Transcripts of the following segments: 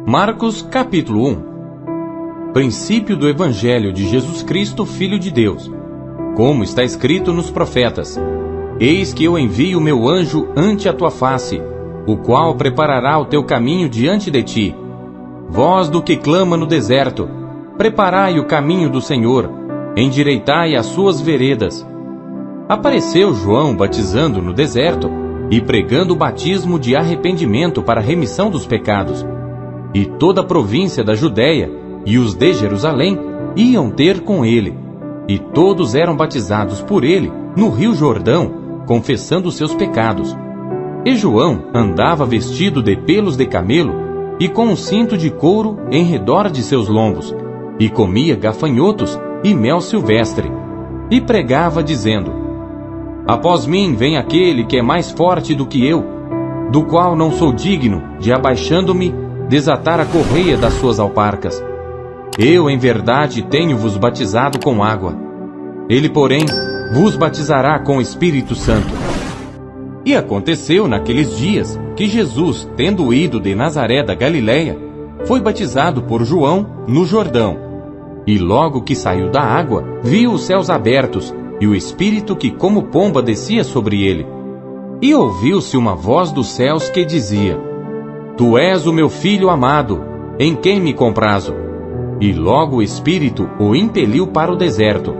Marcos capítulo 1. Princípio do Evangelho de Jesus Cristo, Filho de Deus. Como está escrito nos profetas: Eis que eu envio o meu anjo ante a tua face, o qual preparará o teu caminho diante de ti. Voz do que clama no deserto: preparai o caminho do Senhor, endireitai as suas veredas. Apareceu João batizando no deserto e pregando o batismo de arrependimento para a remissão dos pecados. E toda a província da Judéia e os de Jerusalém iam ter com ele, e todos eram batizados por ele no rio Jordão, confessando seus pecados. E João andava vestido de pelos de camelo e com um cinto de couro em redor de seus lombos, e comia gafanhotos e mel silvestre, e pregava dizendo: Após mim vem aquele que é mais forte do que eu, do qual não sou digno de, abaixando-me, desatar a correia das suas alparcas. Eu, em verdade, tenho-vos batizado com água. Ele, porém, vos batizará com o Espírito Santo. E aconteceu naqueles dias que Jesus, tendo ido de Nazaré da Galileia, foi batizado por João no Jordão. E logo que saiu da água, viu os céus abertos, e o Espírito que como pomba descia sobre ele. E ouviu-se uma voz dos céus que dizia: Tu és o meu Filho amado, em quem me comprazo. E logo o Espírito o impeliu para o deserto.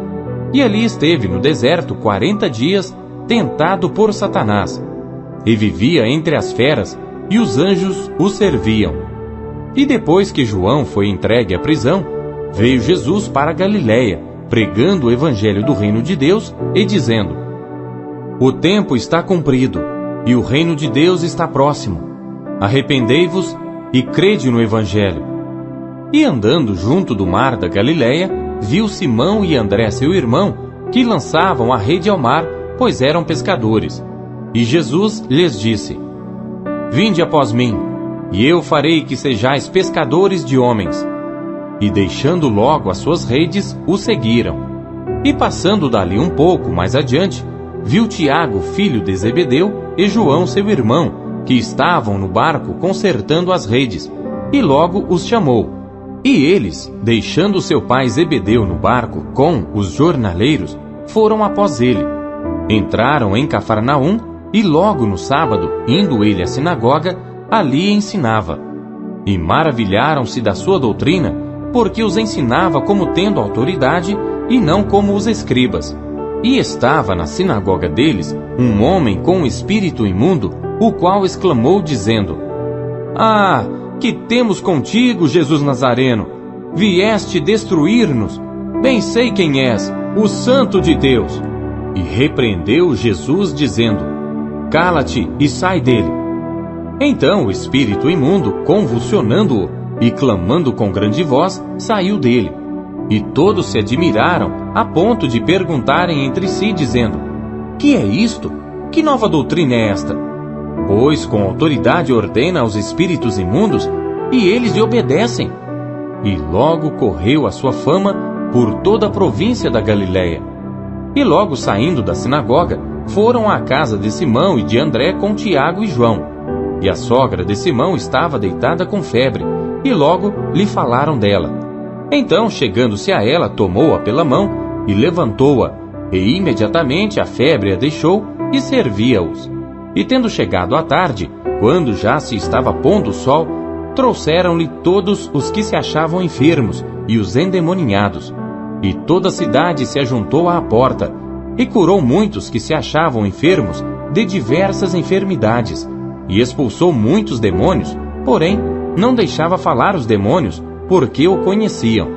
E ali esteve no deserto 40 dias, tentado por Satanás. E vivia entre as feras, e os anjos o serviam. E depois que João foi entregue à prisão, veio Jesus para a Galileia, pregando o evangelho do reino de Deus e dizendo: O tempo está cumprido, e o reino de Deus está próximo. Arrependei-vos e crede no Evangelho. E andando junto do mar da Galileia, viu Simão e André seu irmão, que lançavam a rede ao mar, pois eram pescadores. E Jesus lhes disse: Vinde após mim, e eu farei que sejais pescadores de homens. E deixando logo as suas redes, o seguiram. E passando dali um pouco mais adiante, viu Tiago, filho de Zebedeu, e João seu irmão, que estavam no barco consertando as redes, e logo os chamou. E eles, deixando seu pai Zebedeu no barco com os jornaleiros, foram após ele. Entraram em Cafarnaum, e logo no sábado, indo ele à sinagoga, ali ensinava. E maravilharam-se da sua doutrina, porque os ensinava como tendo autoridade, e não como os escribas. E estava na sinagoga deles um homem com um espírito imundo, o qual exclamou dizendo: Ah, que temos contigo, Jesus Nazareno? Vieste destruir-nos? Bem sei quem és, o Santo de Deus. E repreendeu Jesus dizendo: Cala-te e sai dele. Então o espírito imundo, convulsionando-o e clamando com grande voz, saiu dele. E todos se admiraram, a ponto de perguntarem entre si, dizendo: Que é isto? Que nova doutrina é esta? Pois com autoridade ordena aos espíritos imundos, e eles lhe obedecem. E logo correu a sua fama por toda a província da Galileia. E logo saindo da sinagoga, foram à casa de Simão e de André com Tiago e João. E a sogra de Simão estava deitada com febre, e logo lhe falaram dela. Então, chegando-se a ela, tomou-a pela mão e levantou-a, e imediatamente a febre a deixou, e servia-os. E tendo chegado à tarde, quando já se estava pondo o sol, trouxeram-lhe todos os que se achavam enfermos e os endemoninhados. E toda a cidade se ajuntou à porta, e curou muitos que se achavam enfermos de diversas enfermidades, e expulsou muitos demônios, porém não deixava falar os demônios, porque o conheciam.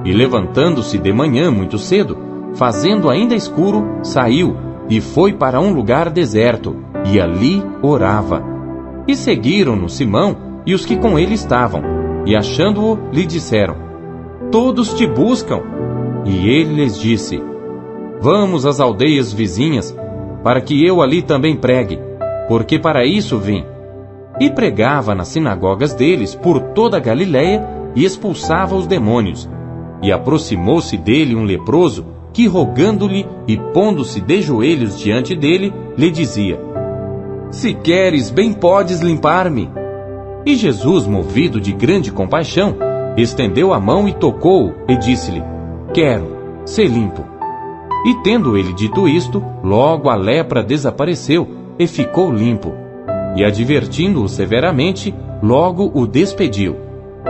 E levantando-se de manhã muito cedo, fazendo ainda escuro, saiu, e foi para um lugar deserto, e ali orava. E seguiram-no Simão e os que com ele estavam, e achando-o, lhe disseram: Todos te buscam. E ele lhes disse: Vamos às aldeias vizinhas, para que eu ali também pregue, porque para isso vim. E pregava nas sinagogas deles por toda a Galileia, e expulsava os demônios. E aproximou-se dele um leproso, que rogando-lhe e pondo-se de joelhos diante dele, lhe dizia: Se queres, bem podes limpar-me. E Jesus, movido de grande compaixão, estendeu a mão e tocou-o, e disse-lhe: Quero, sê limpo. E tendo ele dito isto, logo a lepra desapareceu, e ficou limpo. E advertindo-o severamente, logo o despediu.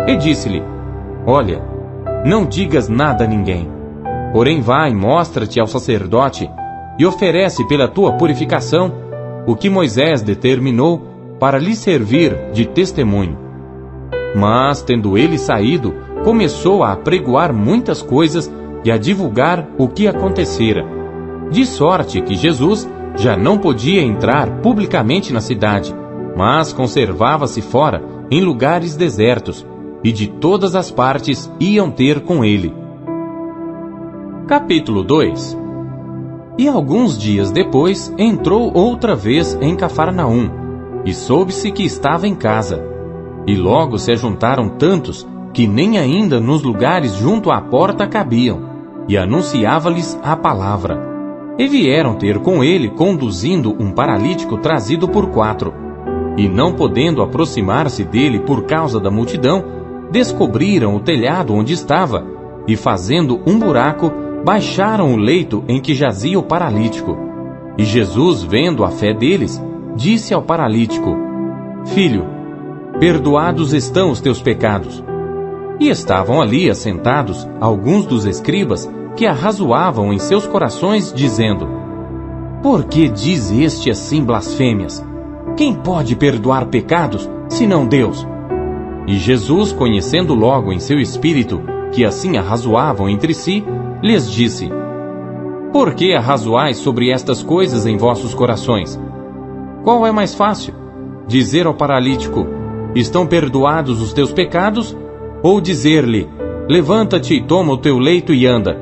E disse-lhe: Olha, não digas nada a ninguém. Porém vai, mostra-te ao sacerdote, e oferece pela tua purificação o que Moisés determinou para lhe servir de testemunho. Mas, tendo ele saído, começou a apregoar muitas coisas e a divulgar o que acontecera, de sorte que Jesus já não podia entrar publicamente na cidade, mas conservava-se fora, em lugares desertos, e de todas as partes iam ter com ele. Capítulo 2. E alguns dias depois entrou outra vez em Cafarnaum, e soube-se que estava em casa. E logo se ajuntaram tantos, que nem ainda nos lugares junto à porta cabiam, e anunciava-lhes a palavra. E vieram ter com ele, conduzindo um paralítico trazido por 4. E não podendo aproximar-se dele por causa da multidão, descobriram o telhado onde estava, e fazendo um buraco, baixaram o leito em que jazia o paralítico. E Jesus, vendo a fé deles, disse ao paralítico: Filho, perdoados estão os teus pecados. E estavam ali assentados alguns dos escribas que arrazoavam em seus corações, dizendo: Por que diz este assim blasfêmias? Quem pode perdoar pecados, senão Deus? E Jesus, conhecendo logo em seu espírito que assim arrazoavam entre si, lhes disse: Por que arrazoais sobre estas coisas em vossos corações? Qual é mais fácil? Dizer ao paralítico: Estão perdoados os teus pecados? Ou dizer-lhe: Levanta-te e toma o teu leito e anda?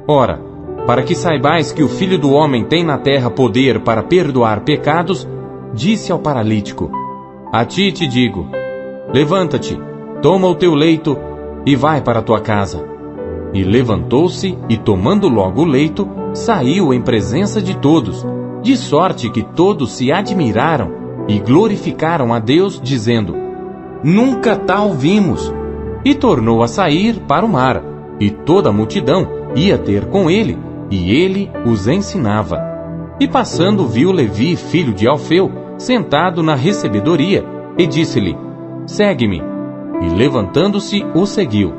Ora, para que saibais que o Filho do Homem tem na terra poder para perdoar pecados, disse ao paralítico: A ti te digo, levanta-te, toma o teu leito e vai para a tua casa. E levantou-se e, tomando logo o leito, saiu em presença de todos, de sorte que todos se admiraram e glorificaram a Deus, dizendo: Nunca tal vimos. E tornou a sair para o mar, e toda a multidão ia ter com ele, e ele os ensinava. E passando viu Levi, filho de Alfeu, sentado na recebedoria, e disse-lhe: Segue-me. E levantando-se, o seguiu.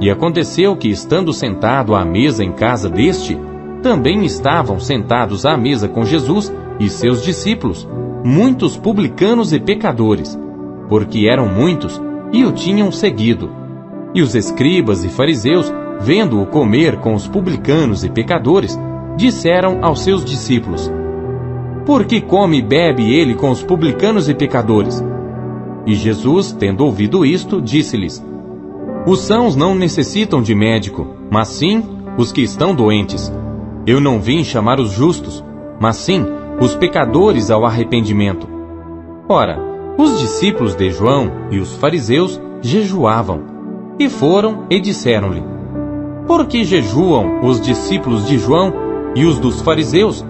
E aconteceu que, estando sentado à mesa em casa deste, também estavam sentados à mesa com Jesus e seus discípulos, muitos publicanos e pecadores, porque eram muitos e o tinham seguido. E os escribas e fariseus, vendo-o comer com os publicanos e pecadores, disseram aos seus discípulos: Por que come e bebe ele com os publicanos e pecadores? E Jesus, tendo ouvido isto, disse-lhes: Os sãos não necessitam de médico, mas sim os que estão doentes. Eu não vim chamar os justos, mas sim os pecadores ao arrependimento. Ora, os discípulos de João e os fariseus jejuavam. E foram e disseram-lhe: Por que jejuam os discípulos de João e os dos fariseus,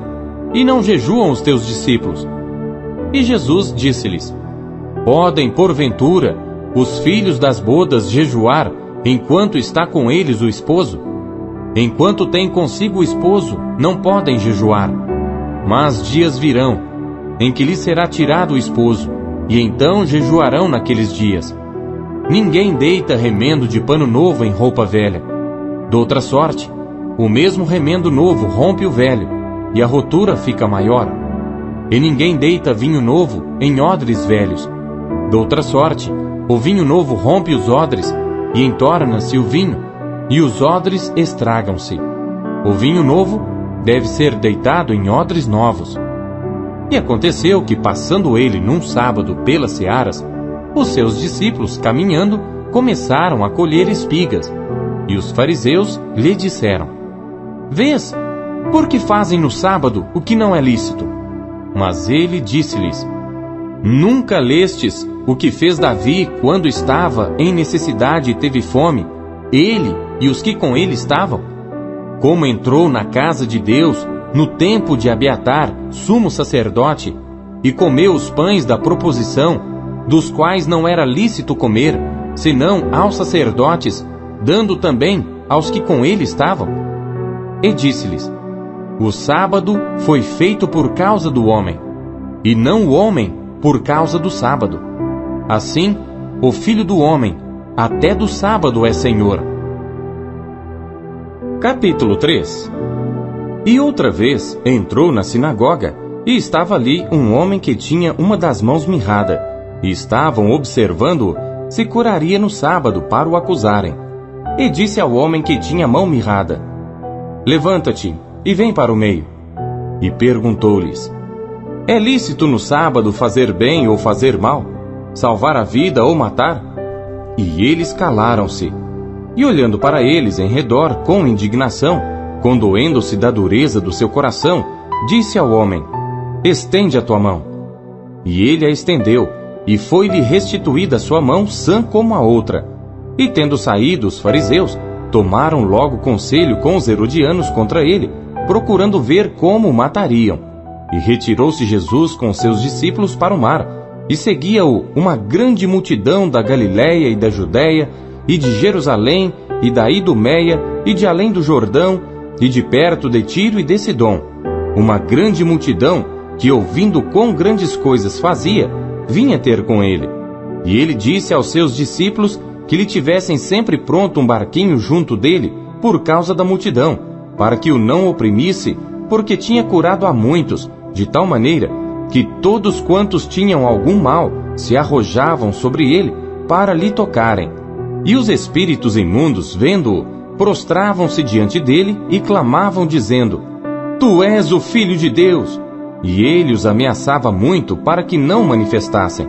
e não jejuam os teus discípulos? E Jesus disse-lhes: Podem, porventura, os filhos das bodas jejuar, enquanto está com eles o esposo? Enquanto tem consigo o esposo, não podem jejuar. Mas dias virão, em que lhes será tirado o esposo, e então jejuarão naqueles dias. Ninguém deita remendo de pano novo em roupa velha. Doutra sorte, o mesmo remendo novo rompe o velho, e a rotura fica maior. E ninguém deita vinho novo em odres velhos. Doutra sorte, o vinho novo rompe os odres, e entorna-se o vinho, e os odres estragam-se. O vinho novo deve ser deitado em odres novos. E aconteceu que, passando ele num sábado pelas searas, os seus discípulos, caminhando, começaram a colher espigas. E os fariseus lhe disseram: Vês, por que fazem no sábado o que não é lícito? Mas ele disse-lhes: Nunca lestes o que fez Davi quando estava em necessidade e teve fome, ele e os que com ele estavam? Como entrou na casa de Deus, no tempo de Abiatar, sumo sacerdote, e comeu os pães da proposição, dos quais não era lícito comer, senão aos sacerdotes, dando também aos que com ele estavam? E disse-lhes: o sábado foi feito por causa do homem, e não o homem por causa do sábado. Assim, o Filho do Homem até do sábado é Senhor. Capítulo 3. E outra vez entrou na sinagoga, e estava ali um homem que tinha uma das mãos mirrada, e estavam observando-o se curaria no sábado para o acusarem. E disse ao homem que tinha a mão mirrada: levanta-te e vem para o meio. E perguntou-lhes: é lícito no sábado fazer bem ou fazer mal? Salvar a vida ou matar? E eles calaram-se. E olhando para eles em redor com indignação, condoendo-se da dureza do seu coração, disse ao homem: estende a tua mão. E ele a estendeu, e foi-lhe restituída a sua mão sã como a outra. E tendo saído os fariseus, tomaram logo conselho com os herodianos contra ele, procurando ver como o matariam. E retirou-se Jesus com seus discípulos para o mar, e seguia-o uma grande multidão da Galiléia e da Judéia, e de Jerusalém, e da Idumeia, e de além do Jordão, e de perto de Tiro e de Sidom. Uma grande multidão, que ouvindo quão grandes coisas fazia, vinha ter com ele. E ele disse aos seus discípulos que lhe tivessem sempre pronto um barquinho junto dele, por causa da multidão, para que o não oprimisse, porque tinha curado a muitos, de tal maneira que todos quantos tinham algum mal se arrojavam sobre ele para lhe tocarem. E os espíritos imundos, vendo-o, prostravam-se diante dele e clamavam, dizendo: tu és o Filho de Deus. E ele os ameaçava muito para que não manifestassem.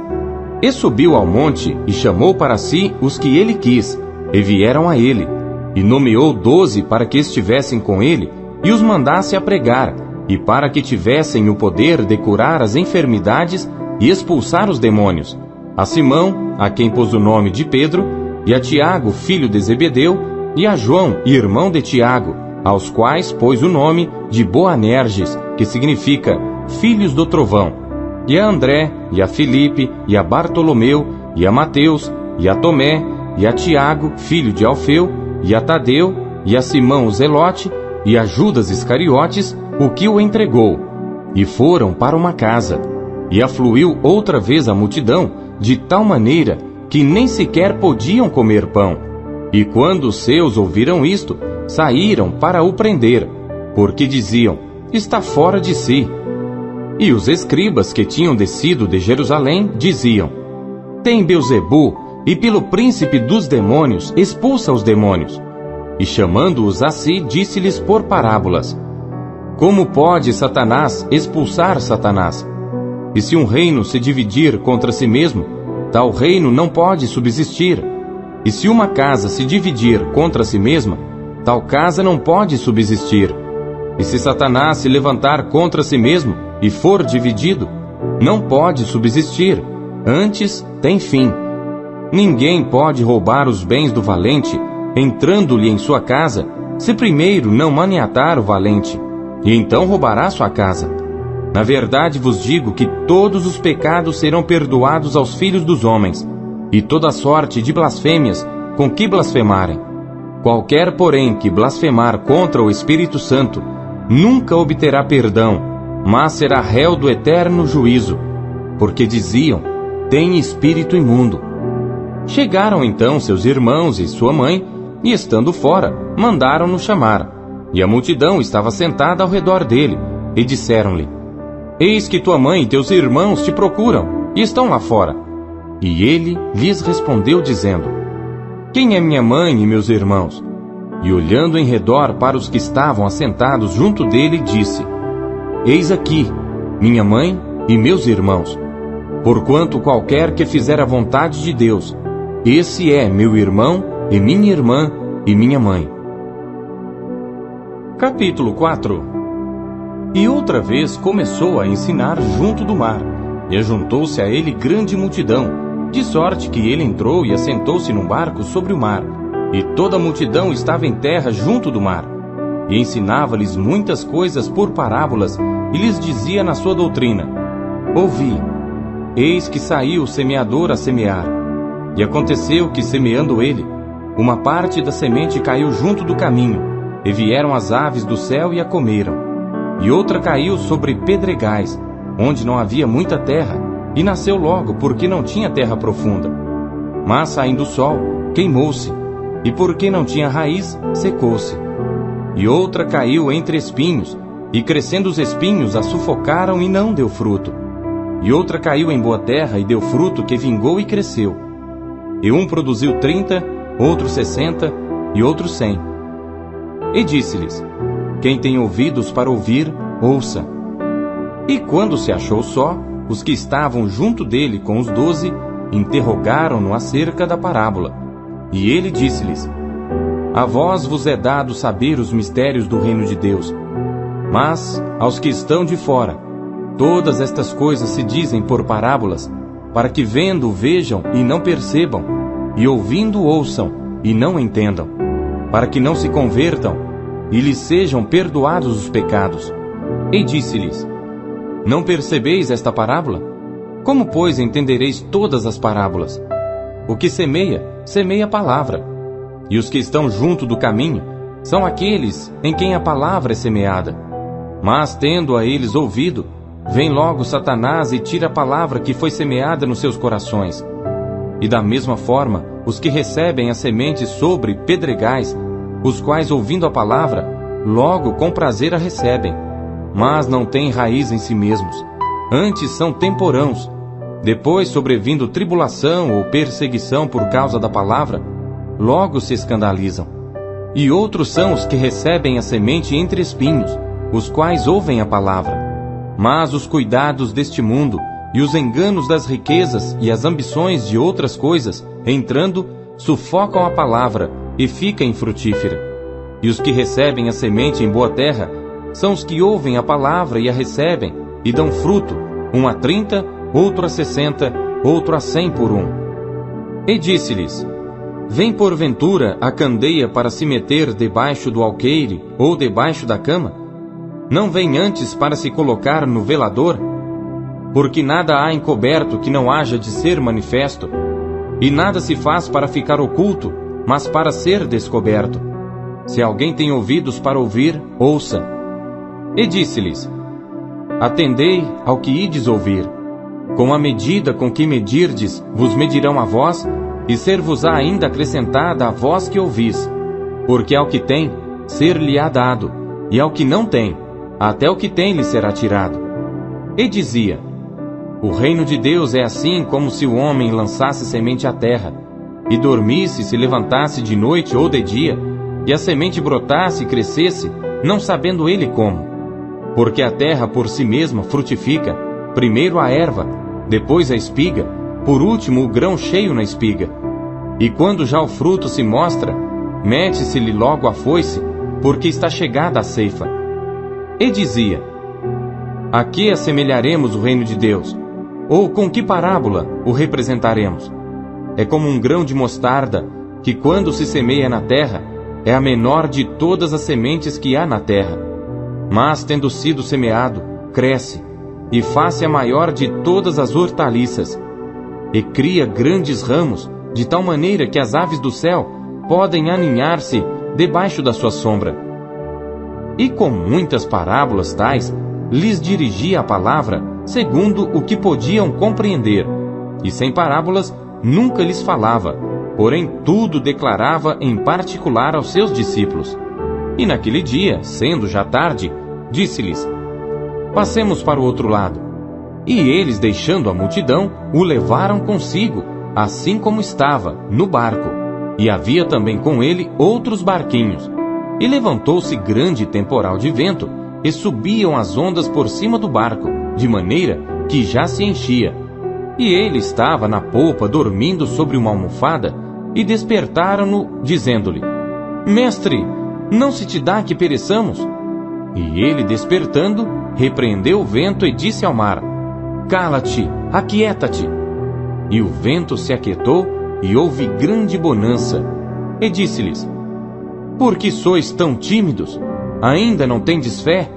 E subiu ao monte e chamou para si os que ele quis, e vieram a ele, e nomeou 12 para que estivessem com ele, e os mandasse a pregar, e para que tivessem o poder de curar as enfermidades e expulsar os demônios: a Simão, a quem pôs o nome de Pedro, e a Tiago, filho de Zebedeu, e a João, irmão de Tiago, aos quais pôs o nome de Boanerges, que significa filhos do trovão, e a André, e a Filipe, e a Bartolomeu, e a Mateus, e a Tomé, e a Tiago, filho de Alfeu, e a Tadeu, e a Simão o Zelote, e a Judas Iscariotes, o que o entregou. E foram para uma casa. E afluiu outra vez a multidão, de tal maneira que nem sequer podiam comer pão. E quando os seus ouviram isto, saíram para o prender, porque diziam: está fora de si. E os escribas que tinham descido de Jerusalém diziam: tem Beelzebu, e pelo príncipe dos demônios expulsa os demônios. E chamando-os a si, disse-lhes por parábolas: como pode Satanás expulsar Satanás? E se um reino se dividir contra si mesmo, tal reino não pode subsistir. E se uma casa se dividir contra si mesma, tal casa não pode subsistir. E se Satanás se levantar contra si mesmo e for dividido, não pode subsistir, antes tem fim. Ninguém pode roubar os bens do valente, entrando-lhe em sua casa, se primeiro não maniatar o valente, e então roubará sua casa. Na verdade vos digo que todos os pecados serão perdoados aos filhos dos homens, e toda sorte de blasfêmias com que blasfemarem. Qualquer, porém, que blasfemar contra o Espírito Santo, nunca obterá perdão, mas será réu do eterno juízo, porque diziam: tem espírito imundo. Chegaram então seus irmãos e sua mãe, e estando fora, mandaram-no chamar. E a multidão estava sentada ao redor dele, e disseram-lhe: eis que tua mãe e teus irmãos te procuram, e estão lá fora. E ele lhes respondeu dizendo: quem é minha mãe e meus irmãos? E olhando em redor para os que estavam assentados junto dele, disse: eis aqui minha mãe e meus irmãos. Porquanto qualquer que fizer a vontade de Deus, esse é meu irmão e minha irmã e minha mãe. Capítulo 4. E outra vez começou a ensinar junto do mar, e ajuntou-se a ele grande multidão, de sorte que ele entrou e assentou-se num barco sobre o mar, e toda a multidão estava em terra junto do mar. E ensinava-lhes muitas coisas por parábolas, e lhes dizia na sua doutrina: ouvi. eis que saiu o semeador a semear. E aconteceu que, semeando ele, uma parte da semente caiu junto do caminho, e vieram as aves do céu e a comeram. E outra caiu sobre pedregais, onde não havia muita terra, e nasceu logo, porque não tinha terra profunda. Mas, saindo o sol, queimou-se, e porque não tinha raiz, secou-se. E outra caiu entre espinhos, e crescendo os espinhos a sufocaram e não deu fruto. E outra caiu em boa terra e deu fruto que vingou e cresceu. E um produziu 30, outro 60 e outro 100. E disse-lhes: quem tem ouvidos para ouvir, ouça. E quando se achou só, os que estavam junto dele com os 12 interrogaram-no acerca da parábola. E ele disse-lhes: a vós vos é dado saber os mistérios do reino de Deus, mas aos que estão de fora, todas estas coisas se dizem por parábolas, para que vendo vejam e não percebam, e ouvindo ouçam e não entendam, para que não se convertam e lhes sejam perdoados os pecados. E disse-lhes: não percebeis esta parábola? Como, pois, entendereis todas as parábolas? O que semeia, semeia a palavra. E os que estão junto do caminho são aqueles em quem a palavra é semeada. Mas, tendo a eles ouvido, vem logo Satanás e tira a palavra que foi semeada nos seus corações. E da mesma forma, os que recebem a semente sobre pedregais, os quais, ouvindo a palavra, logo com prazer a recebem, mas não têm raiz em si mesmos, antes são temporãos. Depois, sobrevindo tribulação ou perseguição por causa da palavra, logo se escandalizam. E outros são os que recebem a semente entre espinhos, os quais ouvem a palavra. Mas os cuidados deste mundo, e os enganos das riquezas e as ambições de outras coisas, entrando, sufocam a palavra e fica infrutífera. E os que recebem a semente em boa terra são os que ouvem a palavra e a recebem, e dão fruto, um a 30, outro a 60, outro a 100 por um. E disse-lhes: vem porventura a candeia para se meter debaixo do alqueire ou debaixo da cama? Não vem antes para se colocar no velador? Porque nada há encoberto que não haja de ser manifesto, e nada se faz para ficar oculto, mas para ser descoberto. Se alguém tem ouvidos para ouvir, ouça. E disse-lhes: atendei ao que ides ouvir. Com a medida com que medirdes, vos medirão a vós, e ser-vos-á ainda acrescentada a vós que ouvis. Porque ao que tem, ser-lhe-á dado, e ao que não tem, até o que tem lhe será tirado. E dizia: o reino de Deus é assim como se o homem lançasse semente à terra, e dormisse, se levantasse de noite ou de dia, e a semente brotasse e crescesse, não sabendo ele como. Porque a terra por si mesma frutifica, primeiro a erva, depois a espiga, por último o grão cheio na espiga. E quando já o fruto se mostra, mete-se-lhe logo a foice, porque está chegada a ceifa. E dizia: a que assemelharemos o reino de Deus? Ou com que parábola o representaremos? É como um grão de mostarda, que quando se semeia na terra, é a menor de todas as sementes que há na terra. Mas, tendo sido semeado, cresce, e faz-se a maior de todas as hortaliças, e cria grandes ramos, de tal maneira que as aves do céu podem aninhar-se debaixo da sua sombra. E com muitas parábolas tais, lhes dirigia a palavra, segundo o que podiam compreender, e sem parábolas nunca lhes falava, porém tudo declarava em particular aos seus discípulos. E naquele dia, sendo já tarde, disse-lhes: passemos para o outro lado. E eles, deixando a multidão, o levaram consigo, assim como estava, no barco. E havia também com ele outros barquinhos. E levantou-se grande temporal de vento, e subiam as ondas por cima do barco, de maneira que já se enchia. E ele estava na polpa dormindo sobre uma almofada, e despertaram-no, dizendo-lhe: mestre, não se te dá que pereçamos? E ele, despertando, repreendeu o vento e disse ao mar: cala-te, aquieta-te. E o vento se aquietou, e houve grande bonança. E disse-lhes: por que sois tão tímidos? Ainda não tendes fé?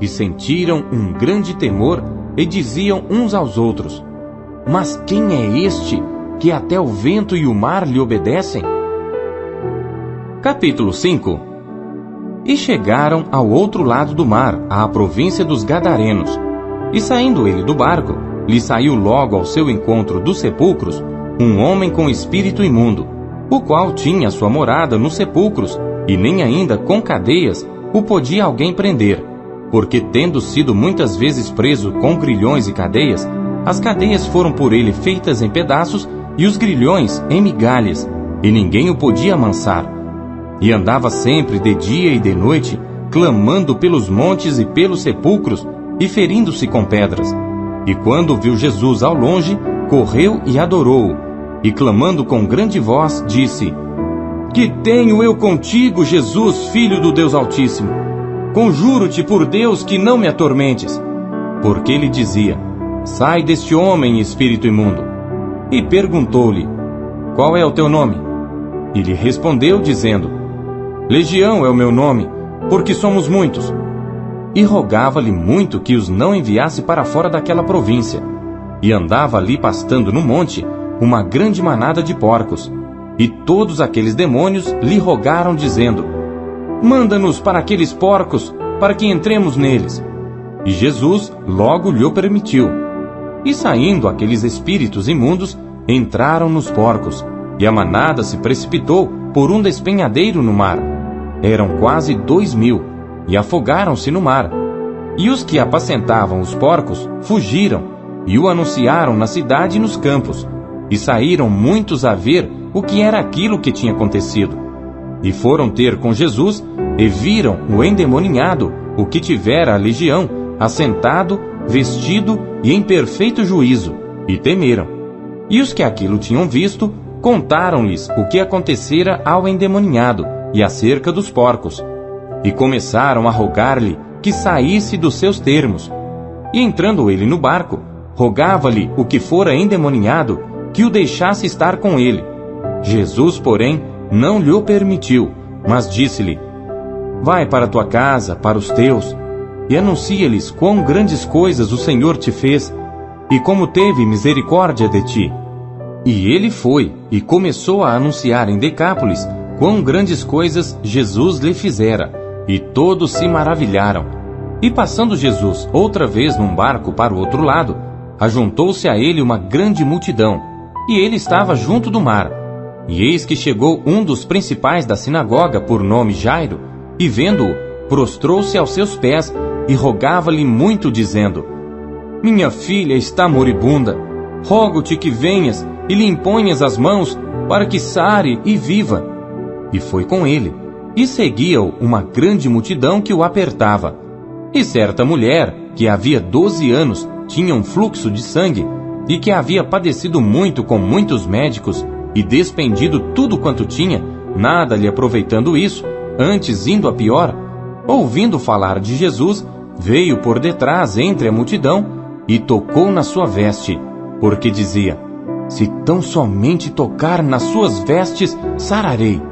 E sentiram um grande temor, e diziam uns aos outros: Mas quem é este que até o vento e o mar lhe obedecem? Capítulo 5. E chegaram ao outro lado do mar, à província dos Gadarenos. E saindo ele do barco, lhe saiu logo ao seu encontro dos sepulcros um homem com espírito imundo, o qual tinha sua morada nos sepulcros, e nem ainda com cadeias o podia alguém prender, porque tendo sido muitas vezes preso com grilhões e cadeias, as cadeias foram por ele feitas em pedaços e os grilhões em migalhas, e ninguém o podia amansar. E andava sempre de dia e de noite, clamando pelos montes e pelos sepulcros, e ferindo-se com pedras. E quando viu Jesus ao longe, correu e adorou-o, e clamando com grande voz, disse: Que tenho eu contigo, Jesus, Filho do Deus Altíssimo? Conjuro-te por Deus que não me atormentes. Porque ele dizia: Sai deste homem, espírito imundo. E perguntou-lhe: Qual é o teu nome? E lhe respondeu, dizendo: Legião é o meu nome, porque somos muitos. E rogava-lhe muito que os não enviasse para fora daquela província. E andava ali pastando no monte uma grande manada de porcos. E todos aqueles demônios lhe rogaram, dizendo: Manda-nos para aqueles porcos, para que entremos neles. E Jesus logo lhe permitiu. E saindo aqueles espíritos imundos, entraram nos porcos, e a manada se precipitou por um despenhadeiro no mar. Eram quase 2.000, e afogaram-se no mar. E os que apacentavam os porcos fugiram, e o anunciaram na cidade e nos campos. E saíram muitos a ver o que era aquilo que tinha acontecido. E foram ter com Jesus, e viram o endemoniado, o que tivera a legião, assentado, vestido e em perfeito juízo, e temeram. E os que aquilo tinham visto, contaram-lhes o que acontecera ao endemoniado, e acerca dos porcos. E começaram a rogar-lhe que saísse dos seus termos. E entrando ele no barco, rogava-lhe o que fora endemoniado, que o deixasse estar com ele. Jesus, porém, não lhe o permitiu, mas disse-lhe: Vai para tua casa, para os teus, e anuncia-lhes quão grandes coisas o Senhor te fez, e como teve misericórdia de ti. E ele foi, e começou a anunciar em Decápolis quão grandes coisas Jesus lhe fizera, e todos se maravilharam. E passando Jesus outra vez num barco para o outro lado, ajuntou-se a ele uma grande multidão, e ele estava junto do mar. E eis que chegou um dos principais da sinagoga, por nome Jairo, e vendo-o, prostrou-se aos seus pés, e rogava-lhe muito, dizendo: Minha filha está moribunda, rogo-te que venhas e lhe imponhas as mãos, para que sare e viva. E foi com ele, e seguia-o uma grande multidão que o apertava. E certa mulher, que havia 12 anos, tinha um fluxo de sangue, e que havia padecido muito com muitos médicos, e despendido tudo quanto tinha, nada lhe aproveitando isso, antes indo a pior, ouvindo falar de Jesus, veio por detrás entre a multidão, e tocou na sua veste, porque dizia: Se tão somente tocar nas suas vestes, sararei.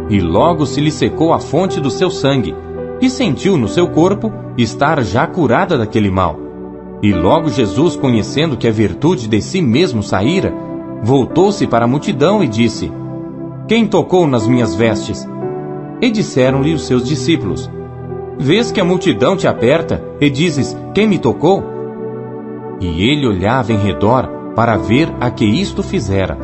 E logo se lhe secou a fonte do seu sangue, e sentiu no seu corpo estar já curada daquele mal. E logo Jesus, conhecendo que a virtude de si mesmo saíra, voltou-se para a multidão e disse: Quem tocou nas minhas vestes? E disseram-lhe os seus discípulos: Vês que a multidão te aperta, e dizes: Quem me tocou? E ele olhava em redor para ver a que isto fizera.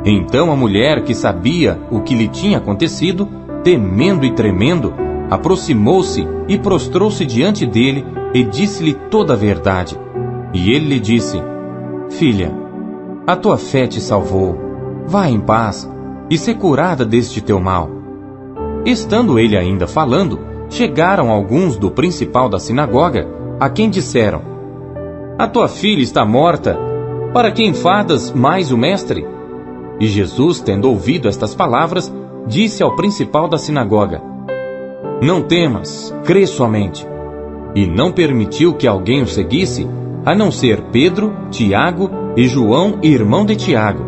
Então a mulher, que sabia o que lhe tinha acontecido, temendo e tremendo, aproximou-se e prostrou-se diante dele e disse-lhe toda a verdade. E ele lhe disse: Filha, a tua fé te salvou. Vá em paz e sê curada deste teu mal. Estando ele ainda falando, chegaram alguns do principal da sinagoga, a quem disseram: A tua filha está morta, para que enfadas mais o mestre? E Jesus, tendo ouvido estas palavras, disse ao principal da sinagoga: Não temas, crê somente. E não permitiu que alguém o seguisse, a não ser Pedro, Tiago e João, irmão de Tiago.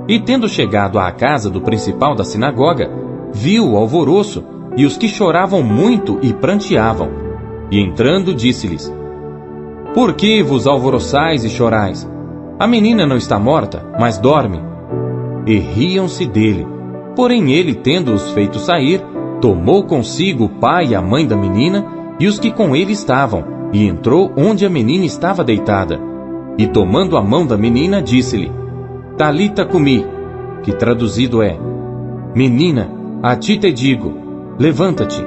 E tendo chegado à casa do principal da sinagoga, viu o alvoroço e os que choravam muito e pranteavam. E entrando, disse-lhes: Por que vos alvoroçais e chorais? a menina não está morta, mas dorme. E riam-se dele. Porém ele, tendo-os feito sair, tomou consigo o pai e a mãe da menina e os que com ele estavam, e entrou onde a menina estava deitada. E tomando a mão da menina, disse-lhe: Talita cumi, que traduzido é: Menina, a ti te digo, levanta-te.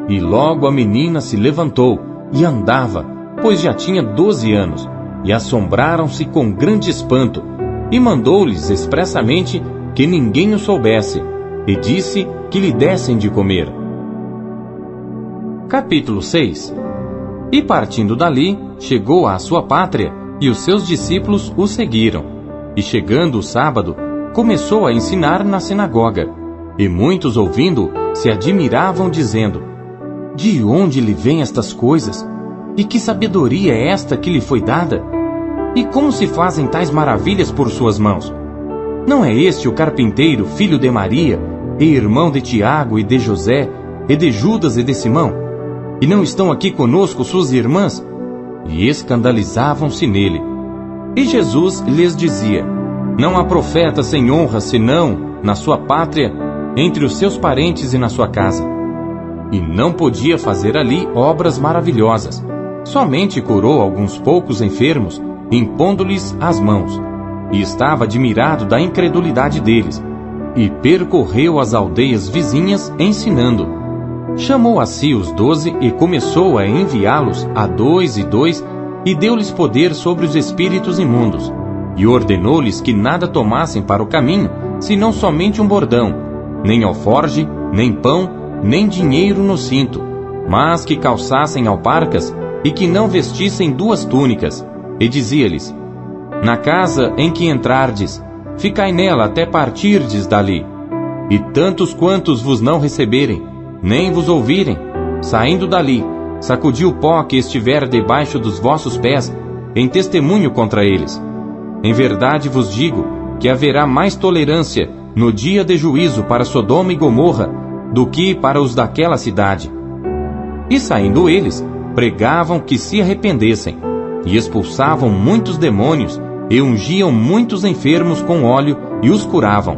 E logo a menina se levantou e andava, pois já tinha 12 anos, e assombraram-se com grande espanto, e mandou-lhes expressamente que ninguém o soubesse, e disse que lhe dessem de comer. Capítulo 6. E partindo dali, chegou à sua pátria, e os seus discípulos o seguiram. E chegando o sábado, começou a ensinar na sinagoga. E muitos, ouvindo, se admiravam, dizendo: De onde lhe vêm estas coisas? E que sabedoria é esta que lhe foi dada? E como se fazem tais maravilhas por suas mãos? Não é este o carpinteiro, filho de Maria, e irmão de Tiago e de José, e de Judas e de Simão? E não estão aqui conosco suas irmãs? E escandalizavam-se nele. E Jesus lhes dizia: Não há profeta sem honra, senão na sua pátria, entre os seus parentes e na sua casa. E não podia fazer ali obras maravilhosas. Somente curou alguns poucos enfermos, impondo-lhes as mãos. E estava admirado da incredulidade deles. E percorreu as aldeias vizinhas, ensinando. Chamou a si os 12 e começou a enviá-los a 2 e 2, e deu-lhes poder sobre os espíritos imundos. E ordenou-lhes que nada tomassem para o caminho, senão somente um bordão, nem alforge, nem pão, nem dinheiro no cinto, mas que calçassem alparcas e que não vestissem 2 túnicas. E dizia-lhes: Na casa em que entrardes, ficai nela até partirdes dali. E tantos quantos vos não receberem, nem vos ouvirem, saindo dali, sacudi o pó que estiver debaixo dos vossos pés, em testemunho contra eles. Em verdade vos digo que haverá mais tolerância no dia de juízo para Sodoma e Gomorra do que para os daquela cidade. E saindo eles, pregavam que se arrependessem, e expulsavam muitos demônios, e ungiam muitos enfermos com óleo, e os curavam.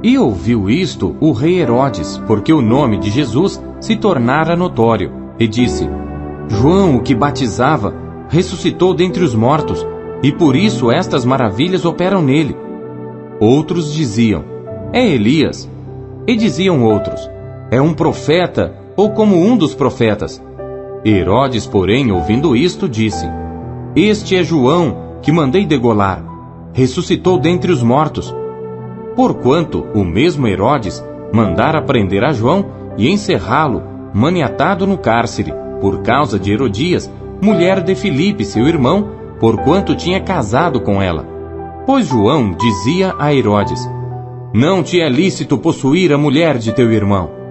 E ouviu isto o rei Herodes, porque o nome de Jesus se tornara notório, e disse: João, o que batizava, ressuscitou dentre os mortos, e por isso estas maravilhas operam nele. Outros diziam: É Elias. E diziam outros: É um profeta, ou como um dos profetas. Herodes, porém, ouvindo isto, disse: Este é João, que mandei degolar. Ressuscitou dentre os mortos. Porquanto o mesmo Herodes mandara prender a João e encerrá-lo, maniatado no cárcere, por causa de Herodias, mulher de Filipe, seu irmão, porquanto tinha casado com ela. Pois João dizia a Herodes: Não te é lícito possuir a mulher de teu irmão.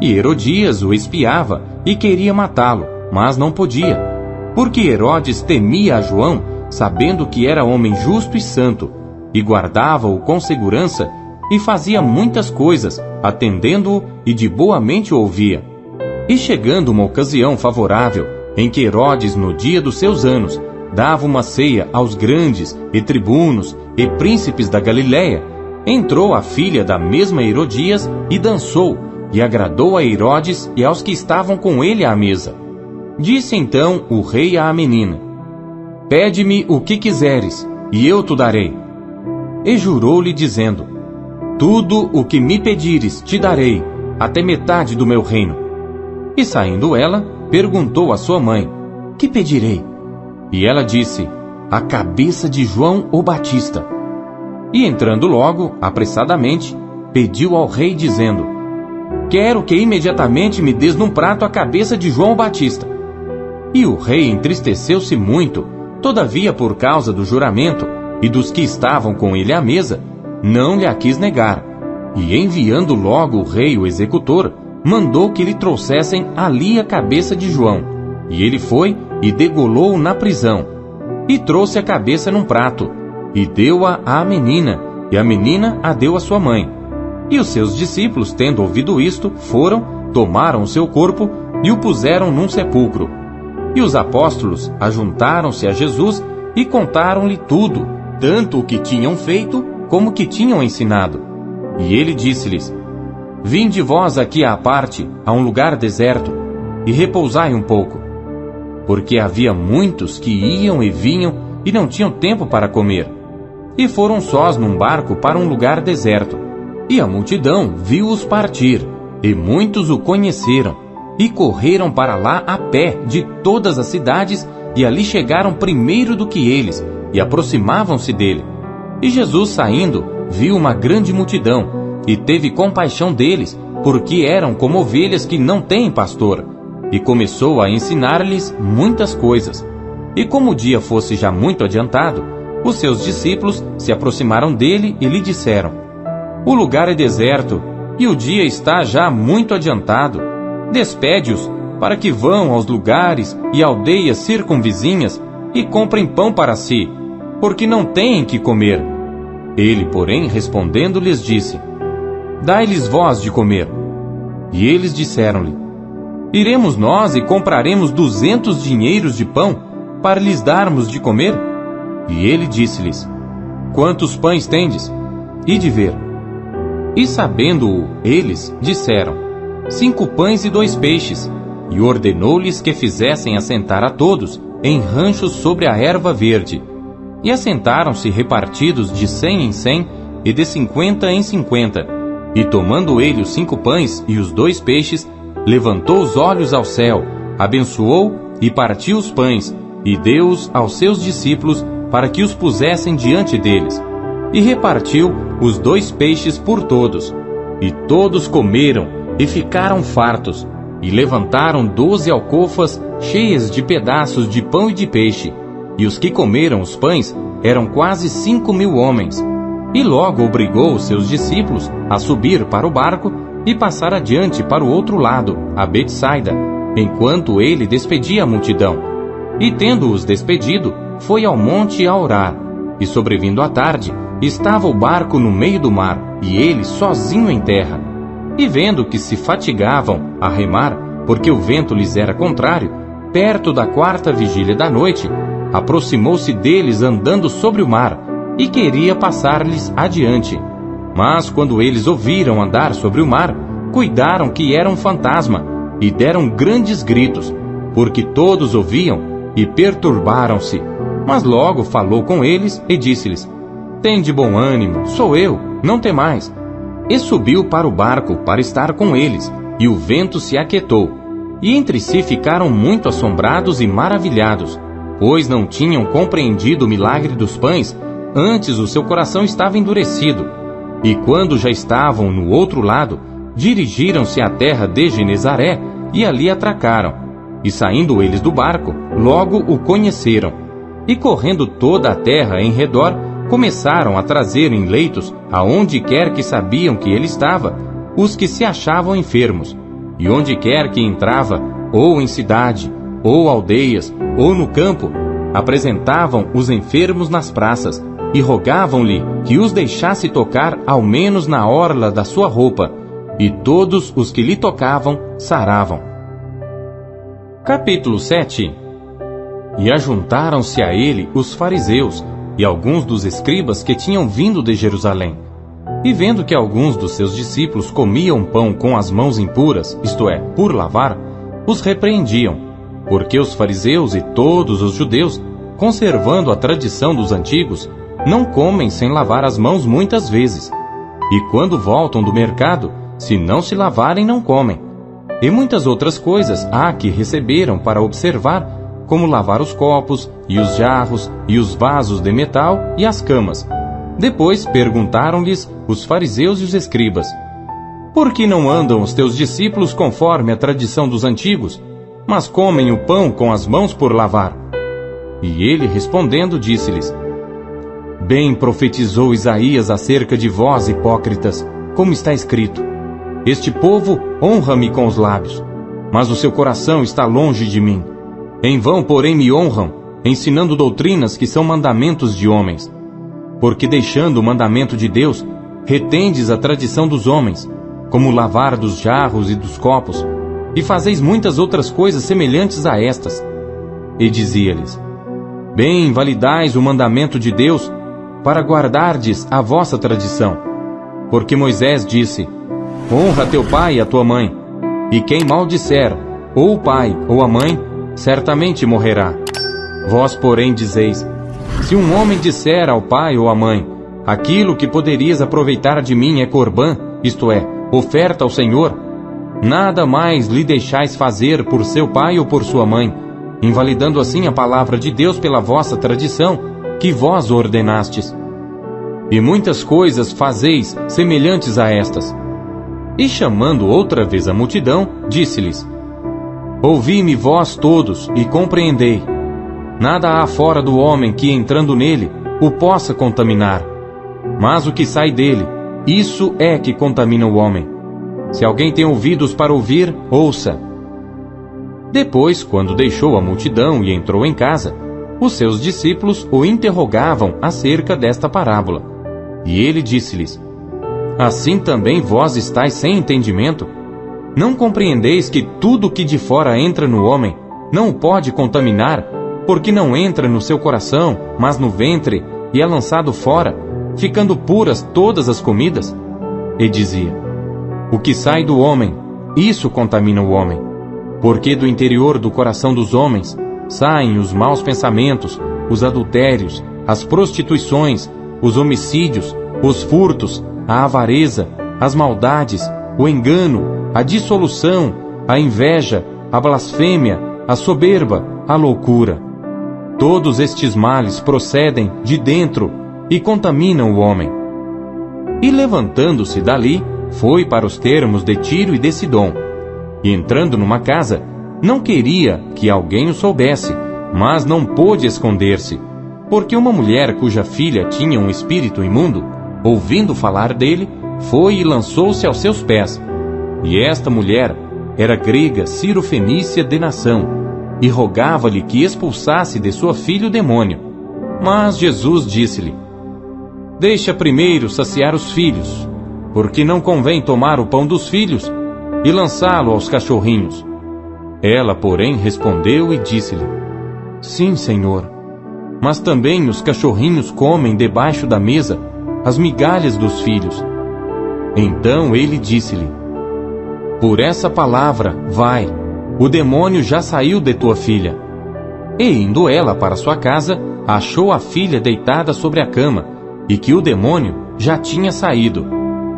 E Herodias o espiava e queria matá-lo, mas não podia, porque Herodes temia a João, sabendo que era homem justo e santo, e guardava-o com segurança, e fazia muitas coisas, atendendo-o e de boa mente o ouvia. E chegando uma ocasião favorável, em que Herodes, no dia dos seus anos, dava uma ceia aos grandes, e tribunos, e príncipes da Galiléia, entrou a filha da mesma Herodias, e dançou, e agradou a Herodes e aos que estavam com ele à mesa. Disse então o rei à menina: Pede-me o que quiseres, e eu te darei. E jurou-lhe, dizendo: Tudo o que me pedires te darei, até metade do meu reino. E saindo ela, perguntou à sua mãe: Que pedirei? E ela disse: A cabeça de João o Batista. E entrando logo, apressadamente, pediu ao rei, dizendo: Quero que imediatamente me des num prato a cabeça de João o Batista. E o rei entristeceu-se muito, todavia por causa do juramento, e dos que estavam com ele à mesa, não lhe a quis negar. E enviando logo o rei o executor, mandou que lhe trouxessem ali a cabeça de João. E ele foi e degolou-o na prisão. E trouxe a cabeça num prato, e deu-a à menina, e a menina a deu à sua mãe. E os seus discípulos, tendo ouvido isto, foram, tomaram o seu corpo, e o puseram num sepulcro. E os apóstolos ajuntaram-se a Jesus, e contaram-lhe tudo, tanto o que tinham feito como o que tinham ensinado. E ele disse-lhes: Vinde vós aqui à parte, a um lugar deserto, e repousai um pouco. Porque havia muitos que iam e vinham e não tinham tempo para comer. E foram sós num barco para um lugar deserto. E a multidão viu-os partir, e muitos o conheceram, e correram para lá a pé de todas as cidades, e ali chegaram primeiro do que eles, e aproximavam-se dele. E Jesus, saindo, viu uma grande multidão, e teve compaixão deles, porque eram como ovelhas que não têm pastor, e começou a ensinar-lhes muitas coisas. E como o dia fosse já muito adiantado, os seus discípulos se aproximaram dele e lhe disseram: O lugar é deserto, e o dia está já muito adiantado. Despede-os, para que vão aos lugares e aldeias circunvizinhas e comprem pão para si, porque não têm que comer. Ele, porém, respondendo, lhes disse: Dai-lhes vós de comer. E eles disseram-lhe: Iremos nós e compraremos 200 dinheiros de pão, para lhes darmos de comer? E ele disse-lhes: Quantos pães tendes? Ide ver. E sabendo-o eles, disseram: 5 pães e 2 peixes. E ordenou-lhes que fizessem assentar a todos em ranchos sobre a erva verde. E assentaram-se repartidos de 100 em 100 e de 50 em 50. E tomando ele os 5 pães e os 2 peixes, levantou os olhos ao céu, abençoou e partiu os pães, e deu-os aos seus discípulos para que os pusessem diante deles. E repartiu os 2 peixes por todos. E todos comeram e ficaram fartos, e levantaram 12 alcofas cheias de pedaços de pão e de peixe. E os que comeram os pães eram quase 5.000 homens. E logo obrigou os seus discípulos a subir para o barco e passar adiante para o outro lado, a Betsaida, enquanto ele despedia a multidão. E tendo-os despedido, foi ao monte a orar. E sobrevindo à tarde, estava o barco no meio do mar, e ele sozinho em terra. E vendo que se fatigavam a remar, porque o vento lhes era contrário, perto da 4ª vigília da noite, aproximou-se deles andando sobre o mar, e queria passar-lhes adiante. Mas quando eles ouviram andar sobre o mar, cuidaram que era um fantasma, e deram grandes gritos, porque todos ouviam, e perturbaram-se. Mas logo falou com eles e disse-lhes: Tende bom ânimo, sou eu, não temais. E subiu para o barco para estar com eles, e o vento se aquietou. E entre si ficaram muito assombrados e maravilhados, pois não tinham compreendido o milagre dos pães, antes o seu coração estava endurecido. E quando já estavam no outro lado, dirigiram-se à terra de Genezaré, e ali atracaram. E saindo eles do barco, logo o conheceram. E correndo toda a terra em redor, começaram a trazer em leitos, aonde quer que sabiam que ele estava, os que se achavam enfermos. E onde quer que entrava, ou em cidade, ou aldeias, ou no campo, apresentavam os enfermos nas praças, e rogavam-lhe que os deixasse tocar ao menos na orla da sua roupa, e todos os que lhe tocavam saravam. Capítulo 7. E ajuntaram-se a ele os fariseus, e alguns dos escribas que tinham vindo de Jerusalém. E vendo que alguns dos seus discípulos comiam pão com as mãos impuras, isto é, por lavar, os repreendiam, porque os fariseus e todos os judeus, conservando a tradição dos antigos, não comem sem lavar as mãos muitas vezes. E quando voltam do mercado, se não se lavarem, não comem. E muitas outras coisas há que receberam para observar, como lavar os copos, e os jarros, e os vasos de metal, e as camas. Depois perguntaram-lhes os fariseus e os escribas: Por que não andam os teus discípulos conforme a tradição dos antigos, mas comem o pão com as mãos por lavar? E ele, respondendo, disse-lhes: Bem profetizou Isaías acerca de vós, hipócritas, como está escrito: Este povo honra-me com os lábios, mas o seu coração está longe de mim. Em vão, porém, me honram, ensinando doutrinas que são mandamentos de homens. Porque deixando o mandamento de Deus, retendes a tradição dos homens, como o lavar dos jarros e dos copos, e fazeis muitas outras coisas semelhantes a estas. E dizia-lhes: Bem, validais o mandamento de Deus, para guardardes a vossa tradição. Porque Moisés disse: honra teu pai e a tua mãe, e quem maldisser, ou o pai ou a mãe, certamente morrerá. Vós, porém, dizeis: se um homem disser ao pai ou à mãe, aquilo que poderias aproveitar de mim é corbã, isto é, oferta ao Senhor, nada mais lhe deixais fazer por seu pai ou por sua mãe, invalidando assim a palavra de Deus pela vossa tradição, que vós ordenastes. E muitas coisas fazeis semelhantes a estas. E chamando outra vez a multidão, disse-lhes: ouvi-me vós todos e compreendei. Nada há fora do homem que, entrando nele, o possa contaminar. Mas o que sai dele, isso é que contamina o homem. Se alguém tem ouvidos para ouvir, ouça. Depois, quando deixou a multidão e entrou em casa, os seus discípulos o interrogavam acerca desta parábola. E ele disse-lhes: assim também vós estáis sem entendimento? Não compreendeis que tudo que de fora entra no homem não o pode contaminar, porque não entra no seu coração, mas no ventre, e é lançado fora, ficando puras todas as comidas? E dizia: o que sai do homem, isso contamina o homem. Porque do interior do coração dos homens saem os maus pensamentos, os adultérios, as prostituições, os homicídios, os furtos, a avareza, as maldades, o engano, a dissolução, a inveja, a blasfêmia, a soberba, a loucura. Todos estes males procedem de dentro e contaminam o homem. E levantando-se dali, foi para os termos de Tiro e de Sidom. E entrando numa casa, não queria que alguém o soubesse, mas não pôde esconder-se, porque uma mulher cuja filha tinha um espírito imundo, ouvindo falar dele, foi e lançou-se aos seus pés. E esta mulher era grega cirofenícia de nação, e rogava-lhe que expulsasse de sua filha o demônio. Mas Jesus disse-lhe: deixa primeiro saciar os filhos, porque não convém tomar o pão dos filhos e lançá-lo aos cachorrinhos. Ela, porém, respondeu e disse-lhe: sim, Senhor, mas também os cachorrinhos comem debaixo da mesa as migalhas dos filhos. Então ele disse-lhe: por essa palavra, vai, o demônio já saiu de tua filha. E indo ela para sua casa, achou a filha deitada sobre a cama, e que o demônio já tinha saído.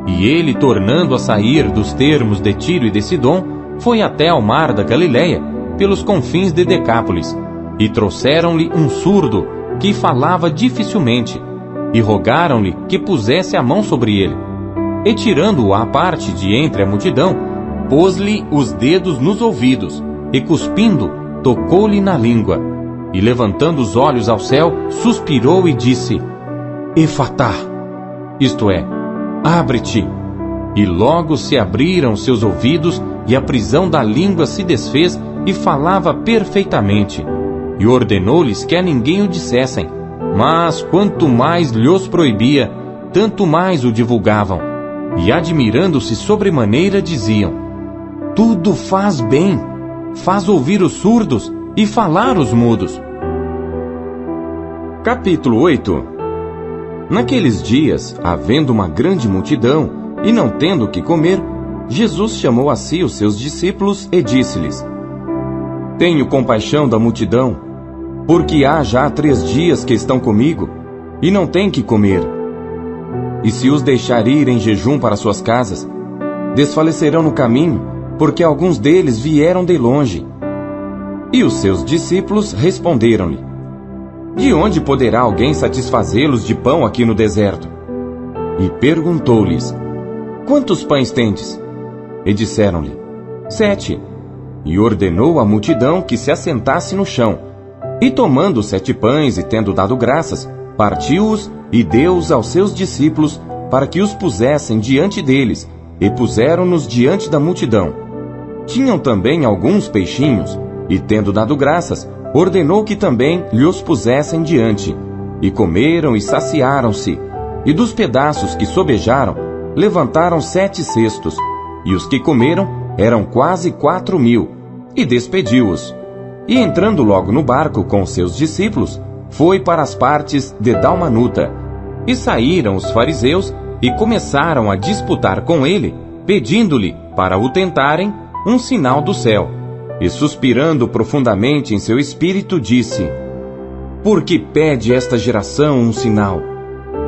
E ele, tornando a sair dos termos de Tiro e de Sidom, foi até ao mar da Galileia, pelos confins de Decápolis, e trouxeram-lhe um surdo, que falava dificilmente, e rogaram-lhe que pusesse a mão sobre ele. E tirando-o à parte de entre a multidão, pôs-lhe os dedos nos ouvidos, e cuspindo, tocou-lhe na língua. E levantando os olhos ao céu, suspirou e disse: Efatá, isto é, abre-te. E logo se abriram seus ouvidos, e a prisão da língua se desfez, e falava perfeitamente. E ordenou-lhes que a ninguém o dissessem, mas quanto mais lhos proibia, tanto mais o divulgavam. E admirando-se sobremaneira, diziam: tudo faz bem, faz ouvir os surdos e falar os mudos. Capítulo 8. Naqueles dias, havendo uma grande multidão, e não tendo o que comer, Jesus chamou a si os seus discípulos e disse-lhes: tenho compaixão da multidão, porque há já 3 dias que estão comigo, e não têm que comer. E se os deixar ir em jejum para suas casas, desfalecerão no caminho, porque alguns deles vieram de longe. E os seus discípulos responderam-lhe: de onde poderá alguém satisfazê-los de pão aqui no deserto? E perguntou-lhes: quantos pães tendes? E disseram-lhe: 7. E ordenou à multidão que se assentasse no chão. E tomando 7 pães e tendo dado graças, partiu-os e deu-os aos seus discípulos para que os pusessem diante deles, e puseram-nos diante da multidão. Tinham também alguns peixinhos, e tendo dado graças, ordenou que também lhos pusessem diante. E comeram e saciaram-se, e dos pedaços que sobejaram, levantaram 7 cestos, e os que comeram eram quase 4.000, e despediu-os. E entrando logo no barco com os seus discípulos, foi para as partes de Dalmanuta. E saíram os fariseus e começaram a disputar com ele, pedindo-lhe, para o tentarem, um sinal do céu. E suspirando profundamente em seu espírito, disse: Por que pede esta geração um sinal?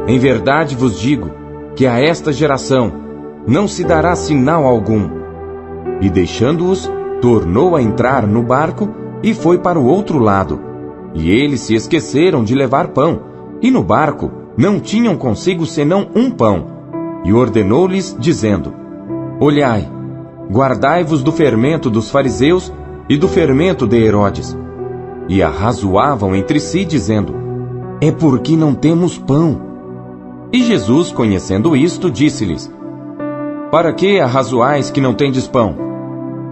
Em verdade vos digo, que a esta geração não se dará sinal algum. E deixando-os, tornou a entrar no barco e foi para o outro lado. E eles se esqueceram de levar pão, e no barco não tinham consigo senão um pão. E ordenou-lhes, dizendo: Olhai, guardai-vos do fermento dos fariseus e do fermento de Herodes. E arrazoavam entre si, dizendo: É porque não temos pão. E Jesus, conhecendo isto, disse-lhes: Para que arrazoais que não tendes pão?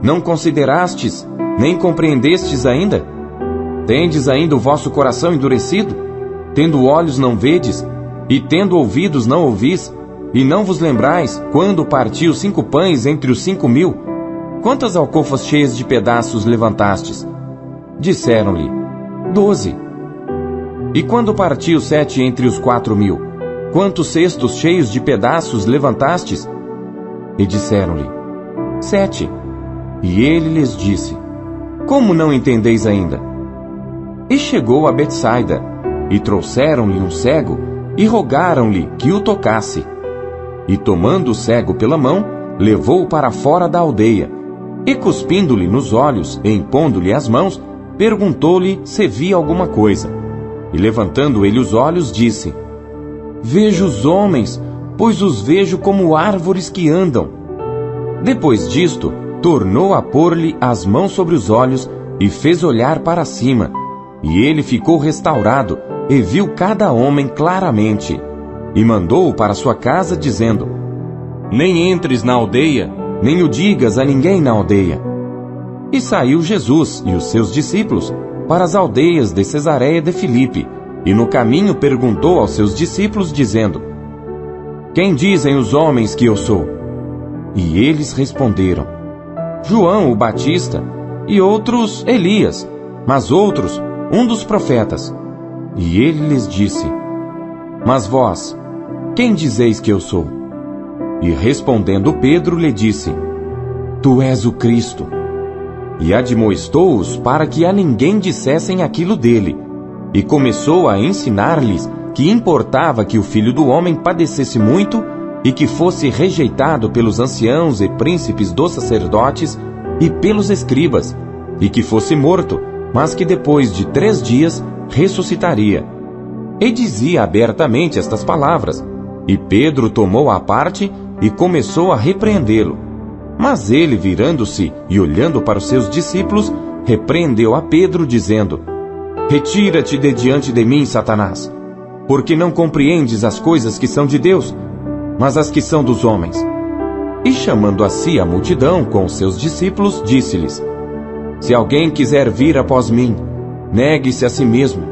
Não considerastes, nem compreendestes ainda? Tendes ainda o vosso coração endurecido? Tendo olhos não vedes, e tendo ouvidos não ouvis, e não vos lembrais, quando parti os 5 pães entre os 5.000? Quantas alcofas cheias de pedaços levantastes? Disseram-lhe: 12. E quando parti os 7 entre os 4.000? Quantos cestos cheios de pedaços levantastes? E disseram-lhe: 7. E ele lhes disse: Como não entendeis ainda? E chegou a Betsaida, e trouxeram-lhe um cego, e rogaram-lhe que o tocasse. E tomando o cego pela mão, levou-o para fora da aldeia, e cuspindo-lhe nos olhos, e impondo-lhe as mãos, perguntou-lhe se via alguma coisa. E levantando ele os olhos, disse: Vejo os homens, pois os vejo como árvores que andam. Depois disto, tornou a pôr-lhe as mãos sobre os olhos, e fez olhar para cima. E ele ficou restaurado, e viu cada homem claramente. E mandou-o para sua casa, dizendo: Nem entres na aldeia, nem o digas a ninguém na aldeia. E saiu Jesus e os seus discípulos para as aldeias de Cesareia de Filipe, e no caminho perguntou aos seus discípulos, dizendo: Quem dizem os homens que eu sou? E eles responderam: João o Batista, e outros Elias, mas outros um dos profetas. E ele lhes disse: Mas vós, quem dizeis que eu sou? E respondendo Pedro lhe disse: Tu és o Cristo. E admoestou-os para que a ninguém dissessem aquilo dele. E começou a ensinar-lhes que importava que o Filho do Homem padecesse muito, e que fosse rejeitado pelos anciãos e príncipes dos sacerdotes e pelos escribas, e que fosse morto, mas que depois de 3 dias ressuscitaria. E dizia abertamente estas palavras. E Pedro tomou à parte e começou a repreendê-lo. Mas ele, virando-se e olhando para os seus discípulos, repreendeu a Pedro, dizendo: Retira-te de diante de mim, Satanás, porque não compreendes as coisas que são de Deus, mas as que são dos homens. E chamando a si a multidão com os seus discípulos, disse-lhes: Se alguém quiser vir após mim, negue-se a si mesmo,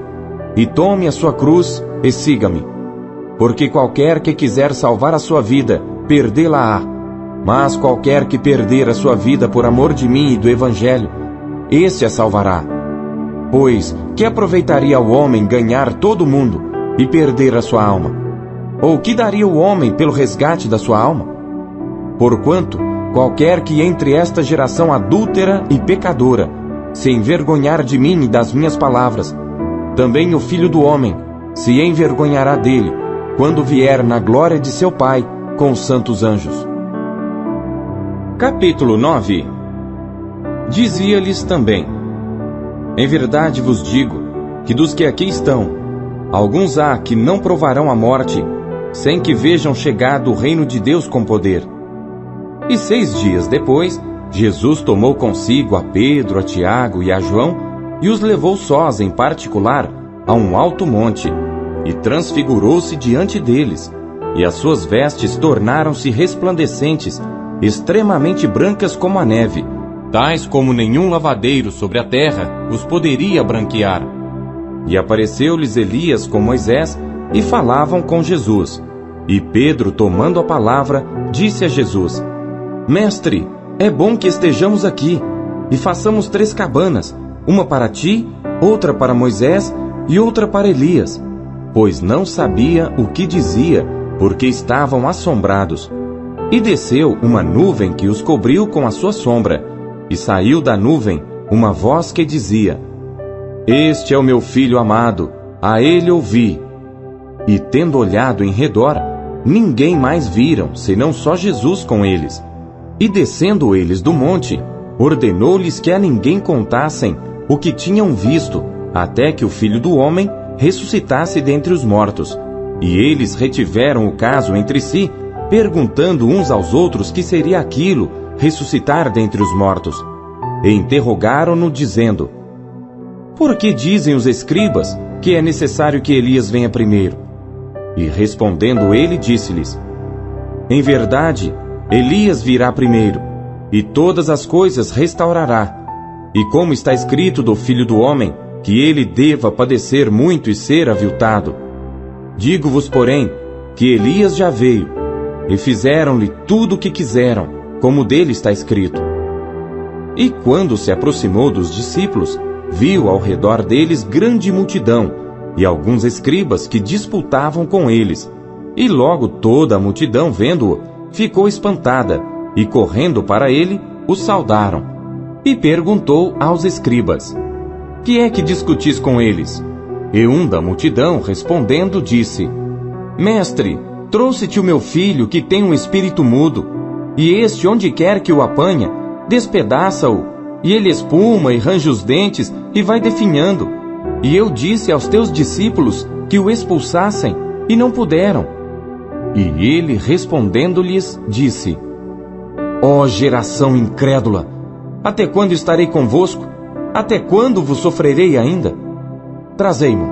e tome a sua cruz e siga-me. Porque qualquer que quiser salvar a sua vida, perdê-la-á. Mas qualquer que perder a sua vida por amor de mim e do Evangelho, esse a salvará. Pois, que aproveitaria o homem ganhar todo o mundo e perder a sua alma? Ou que daria o homem pelo resgate da sua alma? Porquanto, qualquer que entre esta geração adúltera e pecadora se envergonhar de mim e das minhas palavras, também o Filho do Homem se envergonhará dele, quando vier na glória de seu Pai com os santos anjos. Capítulo 9. Dizia-lhes também: Em verdade vos digo, que dos que aqui estão, alguns há que não provarão a morte, sem que vejam chegado o reino de Deus com poder. E 6 dias depois, Jesus tomou consigo a Pedro, a Tiago e a João, e os levou sós em particular a um alto monte, e transfigurou-se diante deles, e as suas vestes tornaram-se resplandecentes, extremamente brancas como a neve, tais como nenhum lavadeiro sobre a terra os poderia branquear. E apareceu-lhes Elias com Moisés, e falavam com Jesus. E Pedro, tomando a palavra, disse a Jesus: Mestre, é bom que estejamos aqui, e façamos 3 cabanas, uma para ti, outra para Moisés e outra para Elias. pois não sabia o que dizia, porque estavam assombrados. E desceu uma nuvem que os cobriu com a sua sombra, e saiu da nuvem uma voz que dizia: Este é o meu filho amado, a ele ouvi. E tendo olhado em redor, ninguém mais viram, senão só Jesus com eles. E descendo eles do monte, ordenou-lhes que a ninguém contassem o que tinham visto, até que o Filho do Homem ressuscitasse dentre os mortos. E eles retiveram o caso entre si, perguntando uns aos outros que seria aquilo, ressuscitar dentre os mortos. E interrogaram-no, dizendo: Por que dizem os escribas que é necessário que Elias venha primeiro? E respondendo ele, disse-lhes: Em verdade, Elias virá primeiro, e todas as coisas restaurará. E como está escrito do Filho do Homem, que ele deva padecer muito e ser aviltado. Digo-vos, porém, que Elias já veio, e fizeram-lhe tudo o que quiseram, como dele está escrito. E quando se aproximou dos discípulos, viu ao redor deles grande multidão, e alguns escribas que disputavam com eles. E logo toda a multidão, vendo-o, ficou espantada, e correndo para ele, o saudaram. E perguntou aos escribas: Que é que discutis com eles? E um da multidão, respondendo, disse: Mestre, trouxe-te o meu filho, que tem um espírito mudo, e este, onde quer que o apanha, despedaça-o, e ele espuma e range os dentes, e vai definhando. E eu disse aos teus discípulos que o expulsassem, e não puderam. E ele, respondendo-lhes, disse: Ó geração incrédula, até quando estarei convosco? Até quando vos sofrerei ainda? Trazei-mo.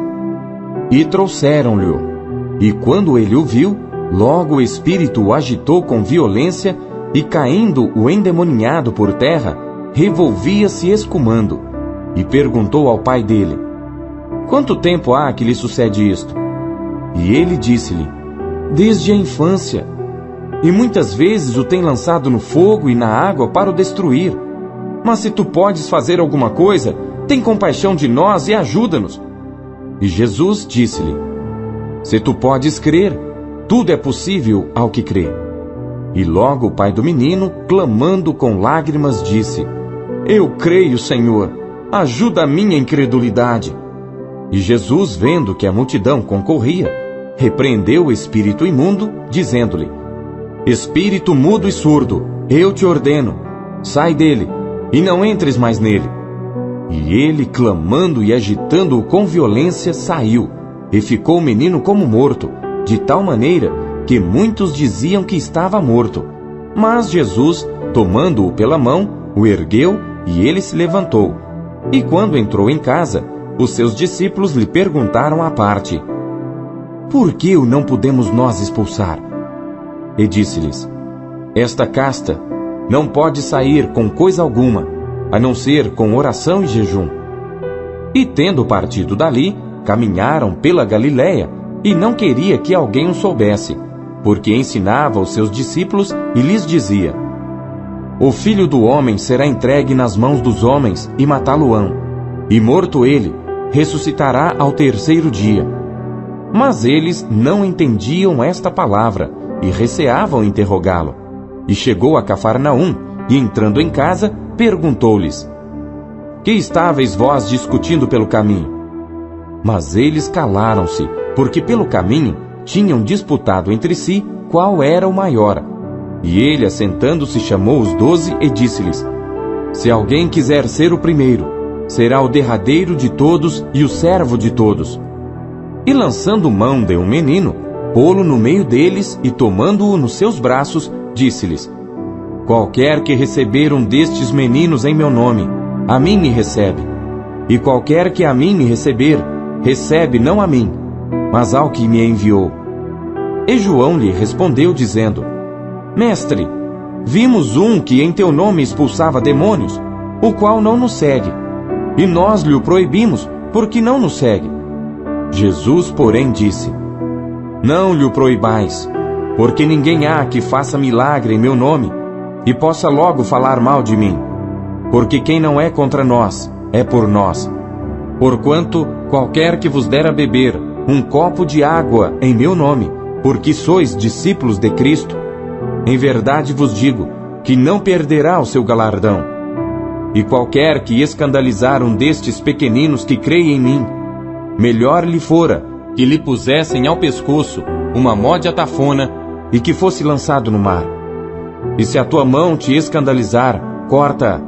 E trouxeram-lhe-o. E quando ele o viu, logo o espírito o agitou com violência, e caindo o endemoninhado por terra, revolvia-se escumando. E perguntou ao pai dele: Quanto tempo há que lhe sucede isto? E ele disse-lhe: Desde a infância. E muitas vezes o tem lançado no fogo e na água para o destruir. Mas se tu podes fazer alguma coisa, tem compaixão de nós e ajuda-nos. E Jesus disse-lhe: Se tu podes crer, tudo é possível ao que crê. E logo o pai do menino, clamando com lágrimas, disse: Eu creio, Senhor, ajuda a minha incredulidade. E Jesus, vendo que a multidão concorria, repreendeu o espírito imundo, dizendo-lhe: Espírito mudo e surdo, eu te ordeno, sai dele, e não entres mais nele. E ele, clamando e agitando-o com violência, saiu, e ficou o menino como morto, de tal maneira que muitos diziam que estava morto. Mas Jesus, tomando-o pela mão, o ergueu, e ele se levantou. E quando entrou em casa, os seus discípulos lhe perguntaram à parte: Por que o não podemos nós expulsar? E disse-lhes: Esta casta não pode sair com coisa alguma, a não ser com oração e jejum. E tendo partido dali, caminharam pela Galiléia, e não queria que alguém o soubesse, porque ensinava aos seus discípulos e lhes dizia: O Filho do Homem será entregue nas mãos dos homens e matá-lo-ão, e morto ele, ressuscitará ao terceiro dia. Mas eles não entendiam esta palavra, e receavam interrogá-lo. E chegou a Cafarnaum, e entrando em casa, perguntou-lhes: Que estáveis vós discutindo pelo caminho? Mas eles calaram-se, porque pelo caminho tinham disputado entre si qual era o maior. E ele, assentando-se, chamou os 12 e disse-lhes: Se alguém quiser ser o primeiro, será o derradeiro de todos e o servo de todos. E lançando mão de um menino, pô-lo no meio deles e tomando-o nos seus braços, disse-lhes: Qualquer que receber um destes meninos em meu nome, a mim me recebe. E qualquer que a mim me receber, recebe não a mim, mas ao que me enviou. E João lhe respondeu, dizendo: Mestre, vimos um que em teu nome expulsava demônios, o qual não nos segue. E nós lhe o proibimos, porque não nos segue. Jesus, porém, disse: Não lhe o proibais, porque ninguém há que faça milagre em meu nome, e possa logo falar mal de mim. Porque quem não é contra nós, é por nós. Porquanto, qualquer que vos der a beber, um copo de água em meu nome, porque sois discípulos de Cristo, em verdade vos digo que não perderá o seu galardão. E qualquer que escandalizar um destes pequeninos que creem em mim, melhor lhe fora que lhe pusessem ao pescoço uma mó de atafona e que fosse lançado no mar. E se a tua mão te escandalizar, corta-a.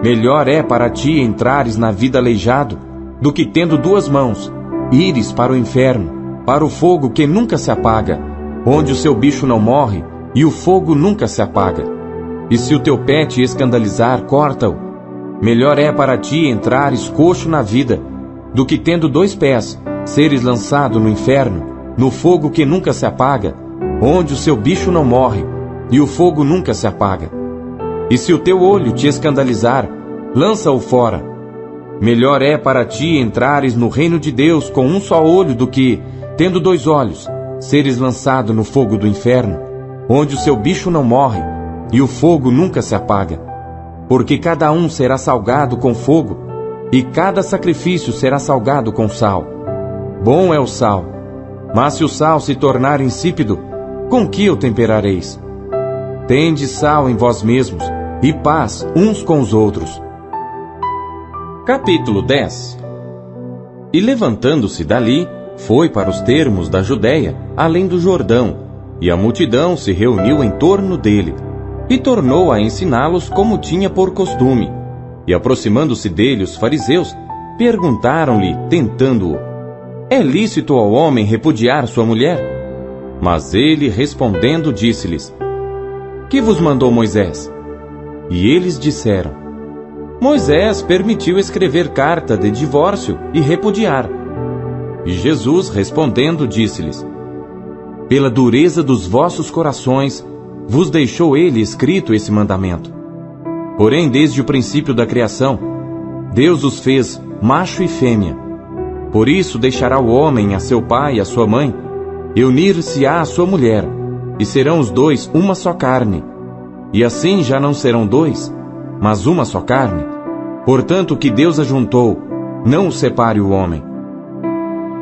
Melhor é para ti entrares na vida aleijado, do que tendo duas mãos, ires para o inferno, para o fogo que nunca se apaga, onde o seu bicho não morre, e o fogo nunca se apaga. E se o teu pé te escandalizar, corta-o. Melhor é para ti entrares coxo na vida, do que tendo dois pés, seres lançado no inferno, no fogo que nunca se apaga, onde o seu bicho não morre, e o fogo nunca se apaga. E se o teu olho te escandalizar, lança-o fora. Melhor é para ti entrares no reino de Deus com um só olho do que, tendo dois olhos, seres lançado no fogo do inferno, onde o seu bicho não morre, e o fogo nunca se apaga. Porque cada um será salgado com fogo, e cada sacrifício será salgado com sal. Bom é o sal, mas se o sal se tornar insípido, com que o temperareis? Tende sal em vós mesmos, e paz uns com os outros. Capítulo 10. E levantando-se dali, foi para os termos da Judéia, além do Jordão, e a multidão se reuniu em torno dele, e tornou a ensiná-los como tinha por costume. E aproximando-se dele os fariseus, perguntaram-lhe, tentando-o: é lícito ao homem repudiar sua mulher? Mas ele, respondendo, disse-lhes: que vos mandou Moisés? E eles disseram: Moisés permitiu escrever carta de divórcio e repudiar. E Jesus, respondendo, disse-lhes: pela dureza dos vossos corações, vos deixou ele escrito esse mandamento. Porém, desde o princípio da criação, Deus os fez macho e fêmea. Por isso deixará o homem a seu pai e a sua mãe, e unir-se-á à sua mulher, e serão os dois uma só carne. E assim já não serão dois, mas uma só carne. Portanto, o que Deus ajuntou, não o separe o homem.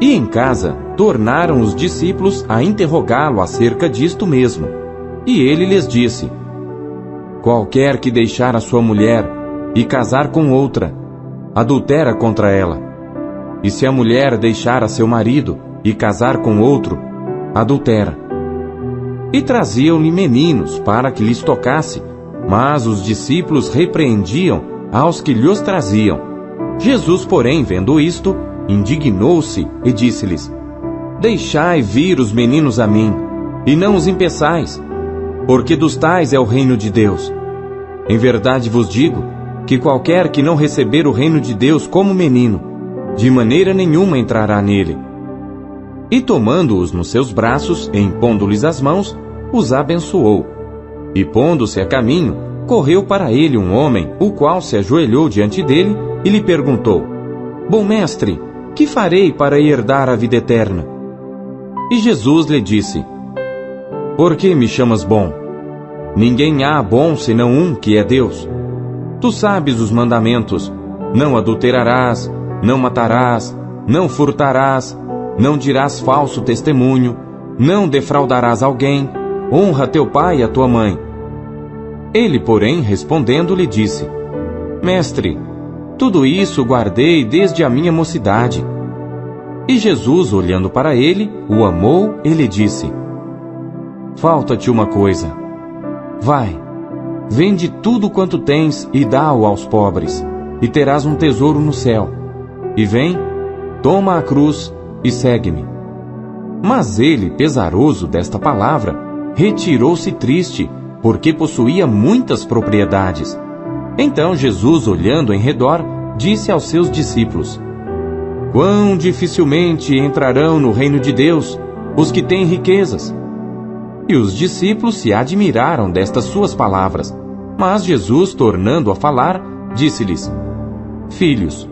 E em casa, tornaram os discípulos a interrogá-lo acerca disto mesmo. E ele lhes disse: qualquer que deixar a sua mulher e casar com outra, adultera contra ela. E se a mulher deixar a seu marido e casar com outro, adultera. E traziam-lhe meninos para que lhes tocasse, mas os discípulos repreendiam aos que lhos traziam. Jesus, porém, vendo isto, indignou-se e disse-lhes: deixai vir os meninos a mim, e não os impeçais, porque dos tais é o reino de Deus. Em verdade vos digo, que qualquer que não receber o reino de Deus como menino, de maneira nenhuma entrará nele. E tomando-os nos seus braços, e impondo-lhes as mãos, os abençoou. E pondo-se a caminho, correu para ele um homem, o qual se ajoelhou diante dele, e lhe perguntou: bom mestre, que farei para herdar a vida eterna? E Jesus lhe disse: por que me chamas bom? Ninguém há bom senão um, que é Deus. Tu sabes os mandamentos: não adulterarás, não matarás, não furtarás, não dirás falso testemunho, não defraudarás alguém, honra teu pai e a tua mãe. Ele, porém, respondendo, lhe disse: mestre, tudo isso guardei desde a minha mocidade. E Jesus, olhando para ele, o amou e lhe disse: falta-te uma coisa. Vai, vende tudo quanto tens e dá-o aos pobres, e terás um tesouro no céu. E vem, toma a cruz e segue-me. Mas ele, pesaroso desta palavra, retirou-se triste, porque possuía muitas propriedades. Então Jesus, olhando em redor, disse aos seus discípulos: quão dificilmente entrarão no reino de Deus os que têm riquezas. E os discípulos se admiraram destas suas palavras. Mas Jesus, tornando a falar, disse-lhes: filhos,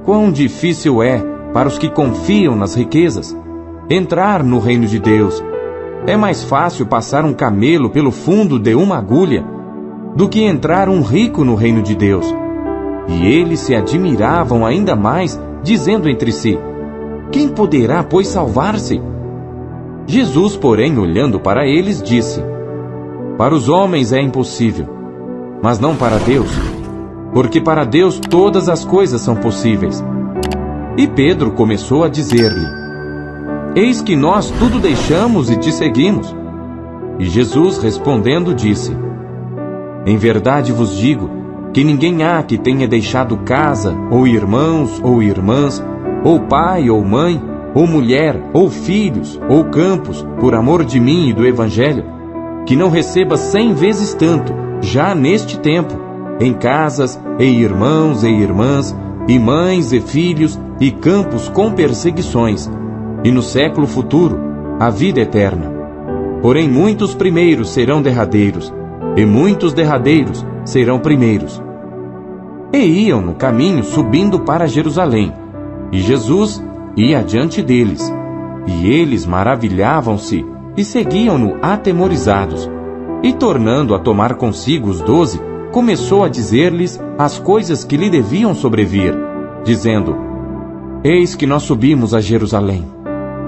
quão difícil é para os que confiam nas riquezas entrar no reino de Deus. É mais fácil passar um camelo pelo fundo de uma agulha do que entrar um rico no reino de Deus. E eles se admiravam ainda mais, dizendo entre si: Quem poderá, pois, salvar-se? Jesus, porém, olhando para eles, disse: Para os homens é impossível, mas não para Deus, porque para Deus todas as coisas são possíveis. E Pedro começou a dizer-lhe: Eis que nós tudo deixamos e te seguimos. E Jesus, respondendo, disse: Em verdade vos digo que ninguém há que tenha deixado casa, ou irmãos, ou irmãs, ou pai, ou mãe, ou mulher, ou filhos, ou campos, por amor de mim e do Evangelho, que não receba 100 vezes tanto, já neste tempo, em casas, e irmãos e irmãs, e mães e filhos, e campos com perseguições, e no século futuro, a vida eterna. Porém muitos primeiros serão derradeiros, e muitos derradeiros serão primeiros. E iam no caminho subindo para Jerusalém, e Jesus ia adiante deles, e eles maravilhavam-se e seguiam-no atemorizados. E tornando a tomar consigo os 12, começou a dizer-lhes as coisas que lhe deviam sobrevir, dizendo: Eis que nós subimos a Jerusalém,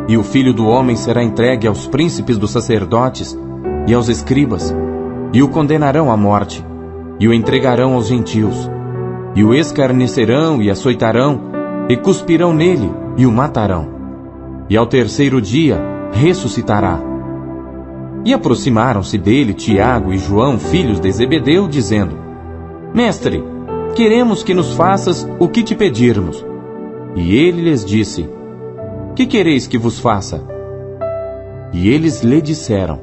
e o Filho do Homem será entregue aos príncipes dos sacerdotes e aos escribas, e o condenarão à morte, e o entregarão aos gentios, e o escarnecerão e açoitarão, e cuspirão nele, e o matarão. E ao terceiro dia ressuscitará. E aproximaram-se dele Tiago e João, filhos de Zebedeu, dizendo: Mestre, queremos que nos faças o que te pedirmos. E ele lhes disse: Que quereis que vos faça? E eles lhe disseram: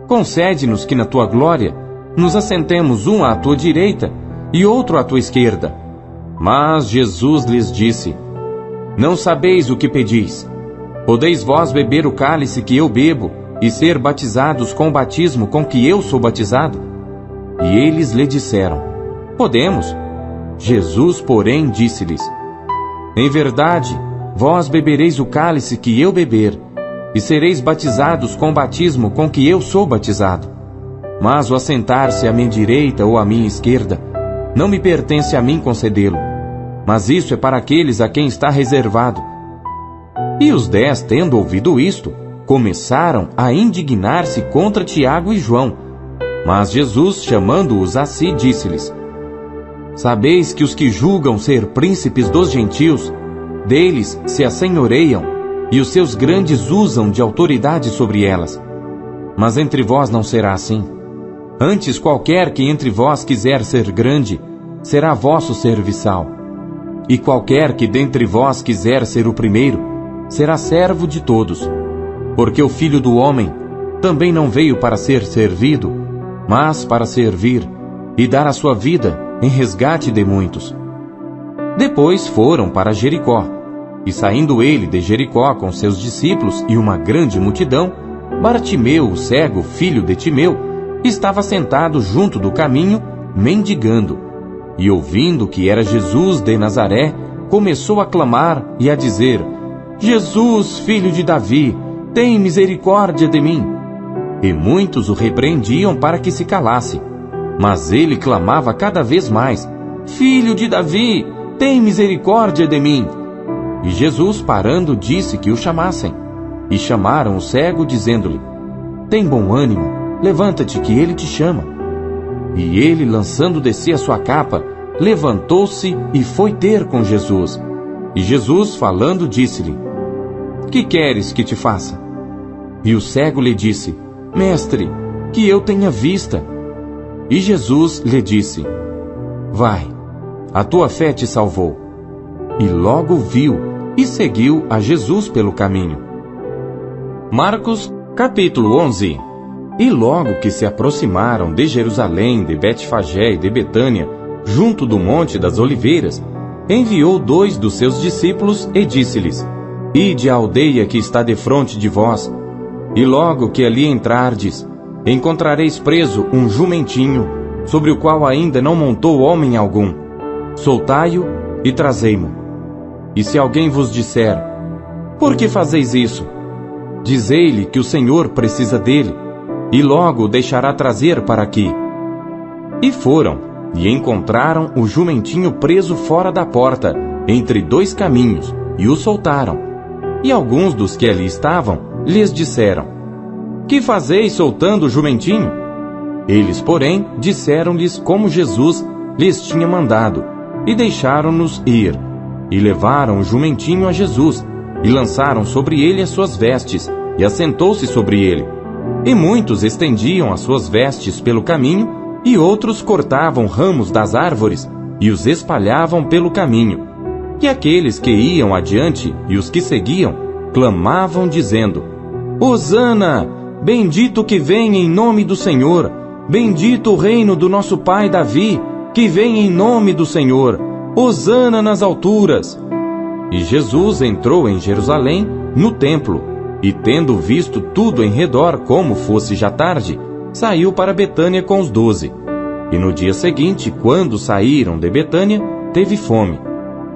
Concede-nos que na tua glória nos assentemos um à tua direita e outro à tua esquerda. Mas Jesus lhes disse: Não sabeis o que pedis. Podeis vós beber o cálice que eu bebo e ser batizados com o batismo com que eu sou batizado? E eles lhe disseram: Podemos. Jesus, porém, disse-lhes: Em verdade, vós bebereis o cálice que eu beber, e sereis batizados com o batismo com que eu sou batizado. Mas o assentar-se à minha direita ou à minha esquerda, não me pertence a mim concedê-lo, mas isso é para aqueles a quem está reservado. E os 10, tendo ouvido isto, começaram a indignar-se contra Tiago e João. Mas Jesus, chamando-os a si, disse-lhes: Sabeis que os que julgam ser príncipes dos gentios, deles se assenhoreiam, e os seus grandes usam de autoridade sobre elas. Mas entre vós não será assim. Antes, qualquer que entre vós quiser ser grande, será vosso serviçal. E qualquer que dentre vós quiser ser o primeiro, será servo de todos. Porque o Filho do Homem também não veio para ser servido, mas para servir e dar a sua vida em resgate de muitos. Depois foram para Jericó, e saindo ele de Jericó com seus discípulos e uma grande multidão, Bartimeu, o cego, filho de Timeu, estava sentado junto do caminho, mendigando. E ouvindo que era Jesus de Nazaré, começou a clamar e a dizer: Jesus, filho de Davi, tem misericórdia de mim. E muitos o repreendiam para que se calasse. Mas ele clamava cada vez mais: Filho de Davi, tem misericórdia de mim. E Jesus, parando, disse que o chamassem. E chamaram o cego, dizendo-lhe: Tem bom ânimo, levanta-te, que ele te chama. E ele, lançando de si a sua capa, levantou-se e foi ter com Jesus. E Jesus, falando, disse-lhe: Que queres que te faça? E o cego lhe disse: Mestre, que eu tenha vista. E Jesus lhe disse: Vai, a tua fé te salvou. E logo viu e seguiu a Jesus pelo caminho. Marcos, capítulo 11. E logo que se aproximaram de Jerusalém, de Betfagé e de Betânia, junto do Monte das Oliveiras, enviou 2 dos seus discípulos e disse-lhes: Ide à aldeia que está defronte de vós, e logo que ali entrardes, encontrareis preso um jumentinho, sobre o qual ainda não montou homem algum. Soltai-o e trazei-mo. E se alguém vos disser: Por que fazeis isso? Dizei-lhe que o Senhor precisa dele, e logo o deixará trazer para aqui. E foram, e encontraram o jumentinho preso fora da porta, entre 2 caminhos, e o soltaram. E alguns dos que ali estavam lhes disseram: Que fazeis soltando o jumentinho? Eles, porém, disseram-lhes como Jesus lhes tinha mandado, e deixaram-nos ir. E levaram o jumentinho a Jesus, e lançaram sobre ele as suas vestes, e assentou-se sobre ele. E muitos estendiam as suas vestes pelo caminho, e outros cortavam ramos das árvores, e os espalhavam pelo caminho. E aqueles que iam adiante, e os que seguiam, clamavam dizendo: Hosana! Bendito que vem em nome do Senhor! Bendito o reino do nosso pai Davi, que vem em nome do Senhor! Hosana nas alturas! E Jesus entrou em Jerusalém, no templo, e tendo visto tudo em redor como fosse já tarde, saiu para Betânia com os 12. E no dia seguinte, quando saíram de Betânia, teve fome.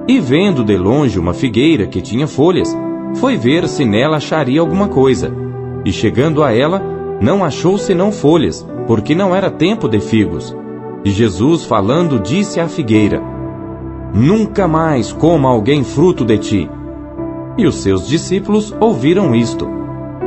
E vendo de longe uma figueira que tinha folhas, foi ver se nela acharia alguma coisa. E chegando a ela, não achou senão folhas, porque não era tempo de figos. E Jesus, falando, disse à figueira: Nunca mais coma alguém fruto de ti. E os seus discípulos ouviram isto.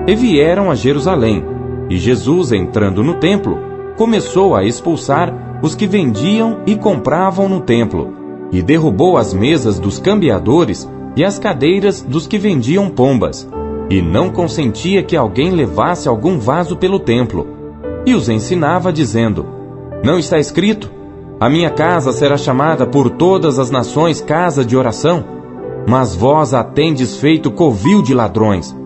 E vieram a Jerusalém. E Jesus, entrando no templo, começou a expulsar os que vendiam e compravam no templo, e derrubou as mesas dos cambiadores e as cadeiras dos que vendiam pombas, e não consentia que alguém levasse algum vaso pelo templo. E os ensinava, dizendo: Não está escrito: A minha casa será chamada por todas as nações casa de oração? Mas vós a tendes feito covil de ladrões.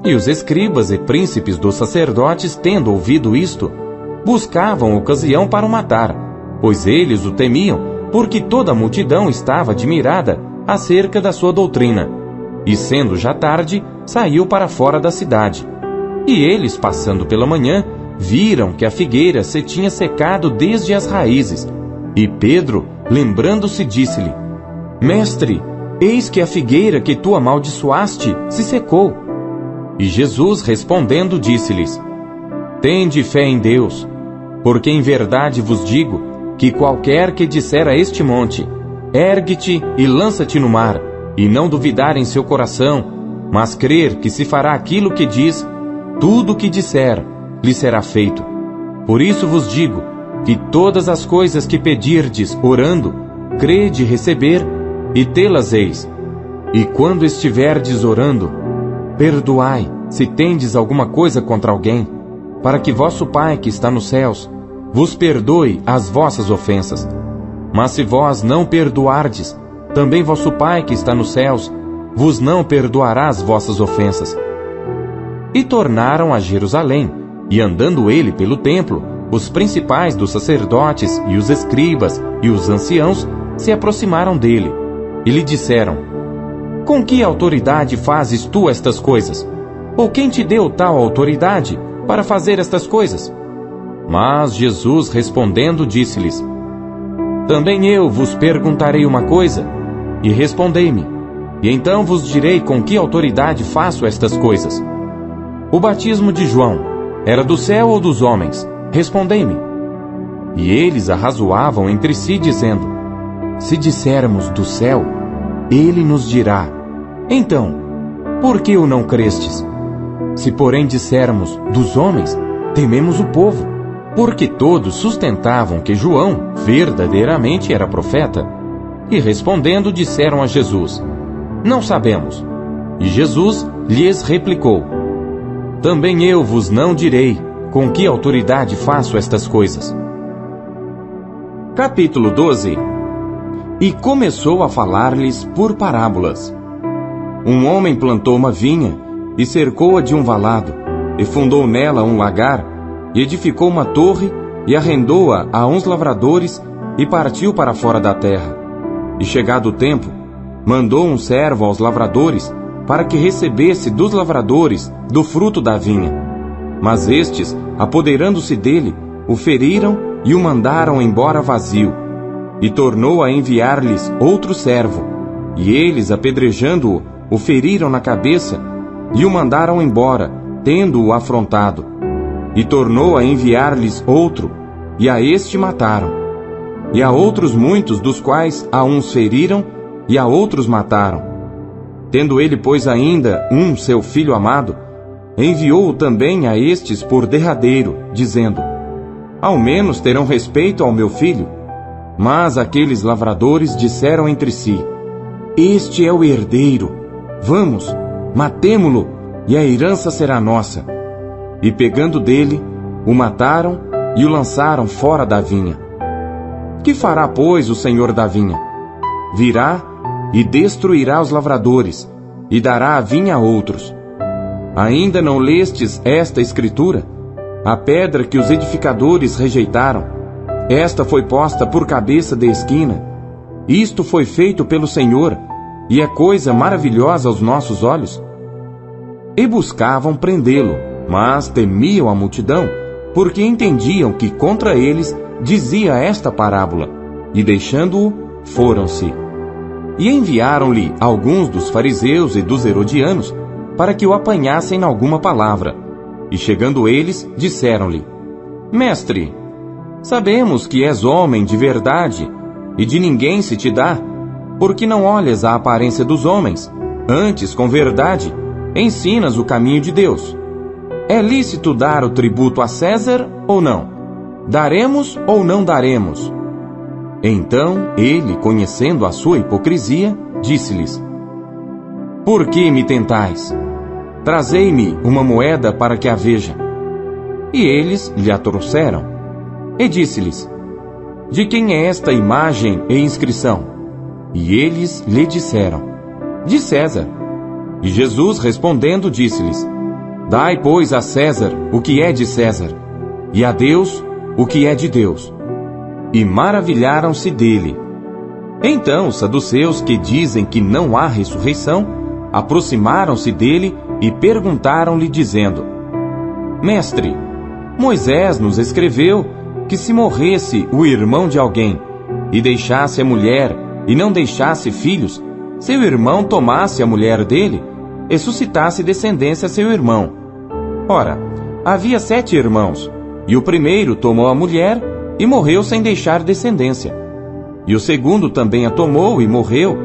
E os escribas e príncipes dos sacerdotes, tendo ouvido isto, buscavam ocasião para o matar, pois eles o temiam, porque toda a multidão estava admirada acerca da sua doutrina. E sendo já tarde, saiu para fora da cidade. E eles, passando pela manhã, viram que a figueira se tinha secado desde as raízes. E Pedro, lembrando-se, disse-lhe: Mestre, eis que a figueira que tu amaldiçoaste se secou. E Jesus, respondendo, disse-lhes: Tende fé em Deus, porque em verdade vos digo que qualquer que disser a este monte: Ergue-te e lança-te no mar, e não duvidar em seu coração, mas crer que se fará aquilo que diz, tudo o que disser lhe será feito. Por isso vos digo que todas as coisas que pedirdes orando, crede receber, e tê-las eis. E quando estiverdes orando, perdoai, se tendes alguma coisa contra alguém, para que vosso Pai que está nos céus vos perdoe as vossas ofensas. Mas se vós não perdoardes, também vosso Pai que está nos céus vos não perdoará as vossas ofensas. E tornaram a Jerusalém, e andando ele pelo templo, os principais dos sacerdotes e os escribas e os anciãos se aproximaram dele, e lhe disseram: Com que autoridade fazes tu estas coisas? Ou quem te deu tal autoridade para fazer estas coisas? Mas Jesus, respondendo, disse-lhes: Também eu vos perguntarei uma coisa, e respondei-me, e então vos direi com que autoridade faço estas coisas. O batismo de João era do céu ou dos homens? Respondei-me. E eles arrazoavam entre si, dizendo: Se dissermos do céu, ele nos dirá: Então, por que o não crestes? Se porém dissermos dos homens, tememos o povo, porque todos sustentavam que João verdadeiramente era profeta. E respondendo, disseram a Jesus: Não sabemos. E Jesus lhes replicou: Também eu vos não direi com que autoridade faço estas coisas. Capítulo 12. E começou a falar-lhes por parábolas. Um homem plantou uma vinha, e cercou-a de um valado, e fundou nela um lagar, e edificou uma torre, e arrendou-a a uns lavradores, e partiu para fora da terra. E chegado o tempo, mandou um servo aos lavradores, para que recebesse dos lavradores do fruto da vinha. Mas estes, apoderando-se dele, o feriram e o mandaram embora vazio. E tornou a enviar-lhes outro servo, e eles, apedrejando-o, o feriram na cabeça, e o mandaram embora, tendo-o afrontado. E tornou a enviar-lhes outro, e a este mataram. E a outros muitos, dos quais a uns feriram, e a outros mataram. Tendo ele, pois, ainda seu filho amado, enviou-o também a estes por derradeiro, dizendo: ao menos terão respeito ao meu filho. Mas aqueles lavradores disseram entre si: este é o herdeiro. Vamos, matemo-lo, e a herança será nossa. E pegando dele, o mataram e o lançaram fora da vinha. Que fará, pois, o senhor da vinha? Virá e destruirá os lavradores, e dará a vinha a outros. Ainda não lestes esta escritura? A pedra que os edificadores rejeitaram, esta foi posta por cabeça de esquina. Isto foi feito pelo Senhor, e é coisa maravilhosa aos nossos olhos. E buscavam prendê-lo, mas temiam a multidão, porque entendiam que contra eles dizia esta parábola, e deixando-o, foram-se. E enviaram-lhe alguns dos fariseus e dos herodianos, para que o apanhassem em alguma palavra. E chegando eles, disseram-lhe: mestre, sabemos que és homem de verdade, e de ninguém se te dá, porque não olhas a aparência dos homens, antes, com verdade, ensinas o caminho de Deus. É lícito dar o tributo a César ou não? Daremos ou não daremos? Então ele, conhecendo a sua hipocrisia, disse-lhes: por que me tentais? Trazei-me uma moeda para que a veja. E eles lhe a trouxeram. E disse-lhes: de quem é esta imagem e inscrição? E eles lhe disseram: de César. E Jesus, respondendo, disse-lhes: dai, pois, a César o que é de César, e a Deus o que é de Deus. E maravilharam-se dele. Então os saduceus, que dizem que não há ressurreição, aproximaram-se dele e perguntaram-lhe, dizendo: mestre, Moisés nos escreveu que se morresse o irmão de alguém, e deixasse a mulher, e não deixasse filhos, seu irmão tomasse a mulher dele, e suscitasse descendência a seu irmão. Ora, havia 7 irmãos, e o primeiro tomou a mulher, e morreu sem deixar descendência. E o segundo também a tomou, e morreu,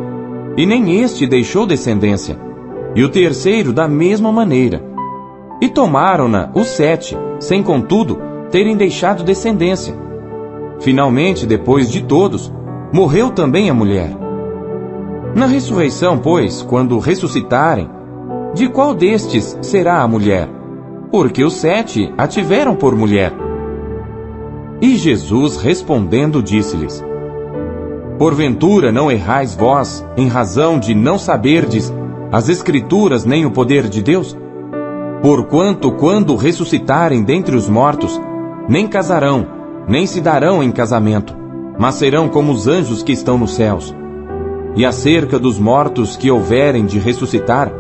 e nem este deixou descendência. E o terceiro da mesma maneira. E tomaram-na os 7, sem contudo terem deixado descendência. Finalmente, depois de todos, morreu também a mulher. Na ressurreição, pois, quando ressuscitarem, de qual destes será a mulher? Porque os 7 a tiveram por mulher. E Jesus, respondendo, disse-lhes: porventura não errais vós, em razão de não saberdes as Escrituras nem o poder de Deus? Porquanto, quando ressuscitarem dentre os mortos, nem casarão, nem se darão em casamento, mas serão como os anjos que estão nos céus. E acerca dos mortos que houverem de ressuscitar,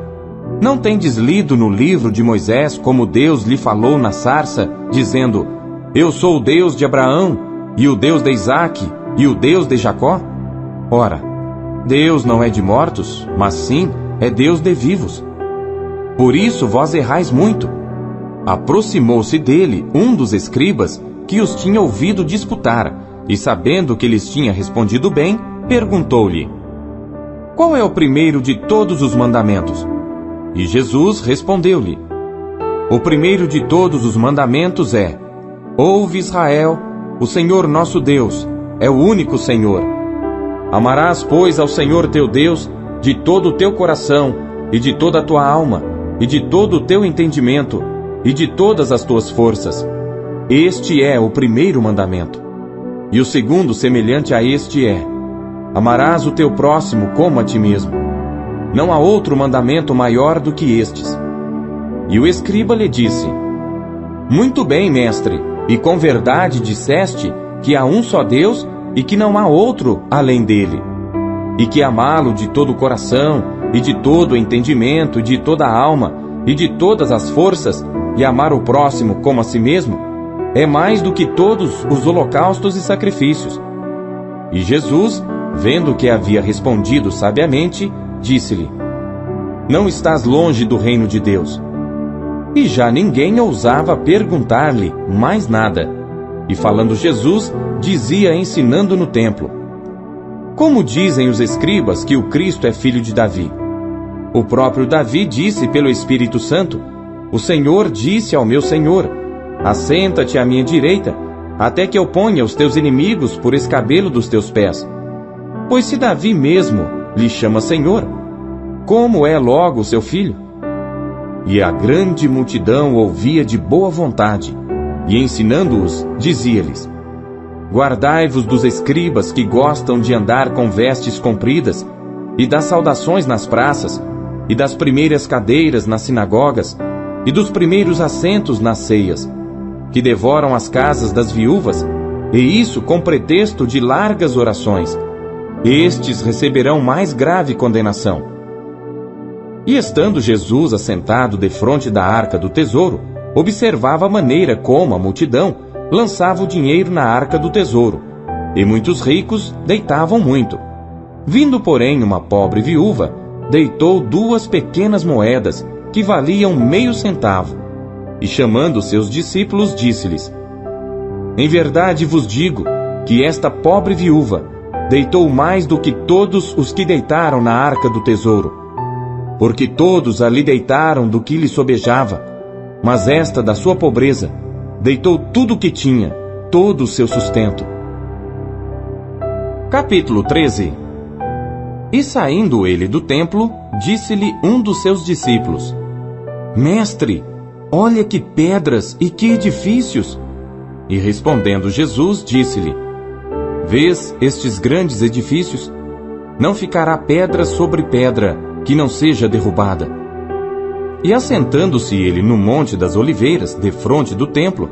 não tendes lido no livro de Moisés como Deus lhe falou na sarça, dizendo: eu sou o Deus de Abraão, e o Deus de Isaque, e o Deus de Jacó? Ora, Deus não é de mortos, mas sim é Deus de vivos. Por isso vós errais muito. Aproximou-se dele um dos escribas, que os tinha ouvido disputar, e sabendo que lhes tinha respondido bem, perguntou-lhe: qual é o primeiro de todos os mandamentos? E Jesus respondeu-lhe: o primeiro de todos os mandamentos é: ouve, Israel, o Senhor nosso Deus é o único Senhor. Amarás, pois, ao Senhor teu Deus de todo o teu coração, e de toda a tua alma, e de todo o teu entendimento, e de todas as tuas forças. Este é o primeiro mandamento. E o segundo, semelhante a este, é: amarás o teu próximo como a ti mesmo. Não há outro mandamento maior do que estes. E o escriba lhe disse: muito bem, mestre, e com verdade disseste que há um só Deus e que não há outro além dele, e que amá-lo de todo o coração, e de todo o entendimento, e de toda a alma, e de todas as forças, e amar o próximo como a si mesmo, é mais do que todos os holocaustos e sacrifícios. E Jesus, vendo que havia respondido sabiamente, disse-lhe: não estás longe do reino de Deus. E já ninguém ousava perguntar-lhe mais nada. E falando Jesus, dizia ensinando no templo: como dizem os escribas que o Cristo é filho de Davi? O próprio Davi disse pelo Espírito Santo: O Senhor disse ao meu Senhor: Assenta-te à minha direita, até que eu ponha os teus inimigos por escabelo dos teus pés. Pois se Davi mesmo lhe chama Senhor, como é logo seu filho? E a grande multidão ouvia de boa vontade, e ensinando-os, dizia-lhes: Guardai-vos dos escribas que gostam de andar com vestes compridas, e das saudações nas praças, e das primeiras cadeiras nas sinagogas, e dos primeiros assentos nas ceias, que devoram as casas das viúvas, e isso com pretexto de largas orações. Estes receberão mais grave condenação. E estando Jesus assentado defronte da arca do tesouro, observava a maneira como a multidão lançava o dinheiro na arca do tesouro, e muitos ricos deitavam muito. Vindo, porém, uma pobre viúva, deitou 2 pequenas moedas, que valiam meio centavo, e chamando seus discípulos, disse-lhes: Em verdade vos digo que esta pobre viúva deitou mais do que todos os que deitaram na arca do tesouro, porque todos ali deitaram do que lhe sobejava, mas esta da sua pobreza deitou tudo o que tinha, todo o seu sustento. Capítulo 13. E saindo ele do templo, disse-lhe um dos seus discípulos: Mestre, olha que pedras e que edifícios! E respondendo Jesus, disse-lhe: Vês estes grandes edifícios? Não ficará pedra sobre pedra que não seja derrubada. E assentando-se ele no Monte das Oliveiras, defronte do templo,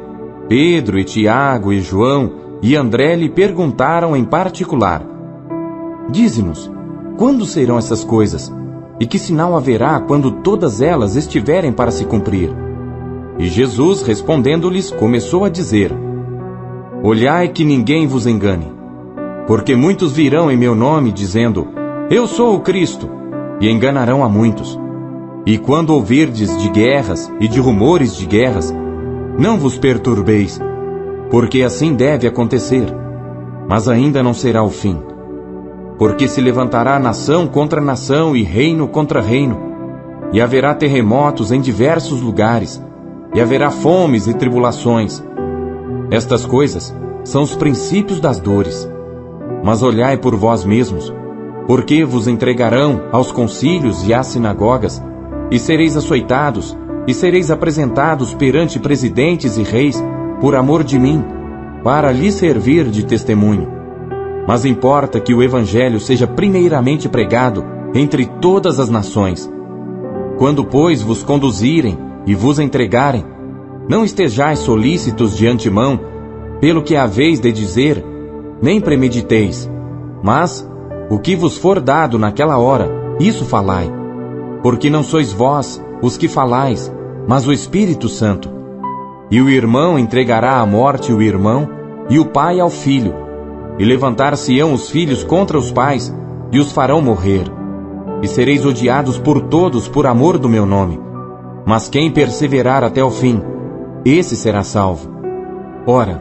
Pedro e Tiago e João e André lhe perguntaram em particular: Dize-nos, quando serão essas coisas? E que sinal haverá quando todas elas estiverem para se cumprir? E Jesus, respondendo-lhes, começou a dizer: Olhai que ninguém vos engane, porque muitos virão em meu nome, dizendo: Eu sou o Cristo, e enganarão a muitos. E quando ouvirdes de guerras e de rumores de guerras, não vos perturbeis, porque assim deve acontecer, mas ainda não será o fim. Porque se levantará nação contra nação e reino contra reino, e haverá terremotos em diversos lugares, e haverá fomes e tribulações. Estas coisas são os princípios das dores. Mas olhai por vós mesmos, porque vos entregarão aos concílios e às sinagogas, e sereis açoitados, e sereis apresentados perante presidentes e reis, por amor de mim, para lhes servir de testemunho. Mas importa que o Evangelho seja primeiramente pregado entre todas as nações. Quando, pois, vos conduzirem e vos entregarem, não estejais solícitos de antemão, pelo que haveis de dizer, nem premediteis, mas o que vos for dado naquela hora, isso falai. Porque não sois vós os que falais, mas o Espírito Santo. E o irmão entregará à morte o irmão, e o pai ao filho. E levantar-se-ão os filhos contra os pais, e os farão morrer. E sereis odiados por todos por amor do meu nome. Mas quem perseverar até o fim, esse será salvo. Ora,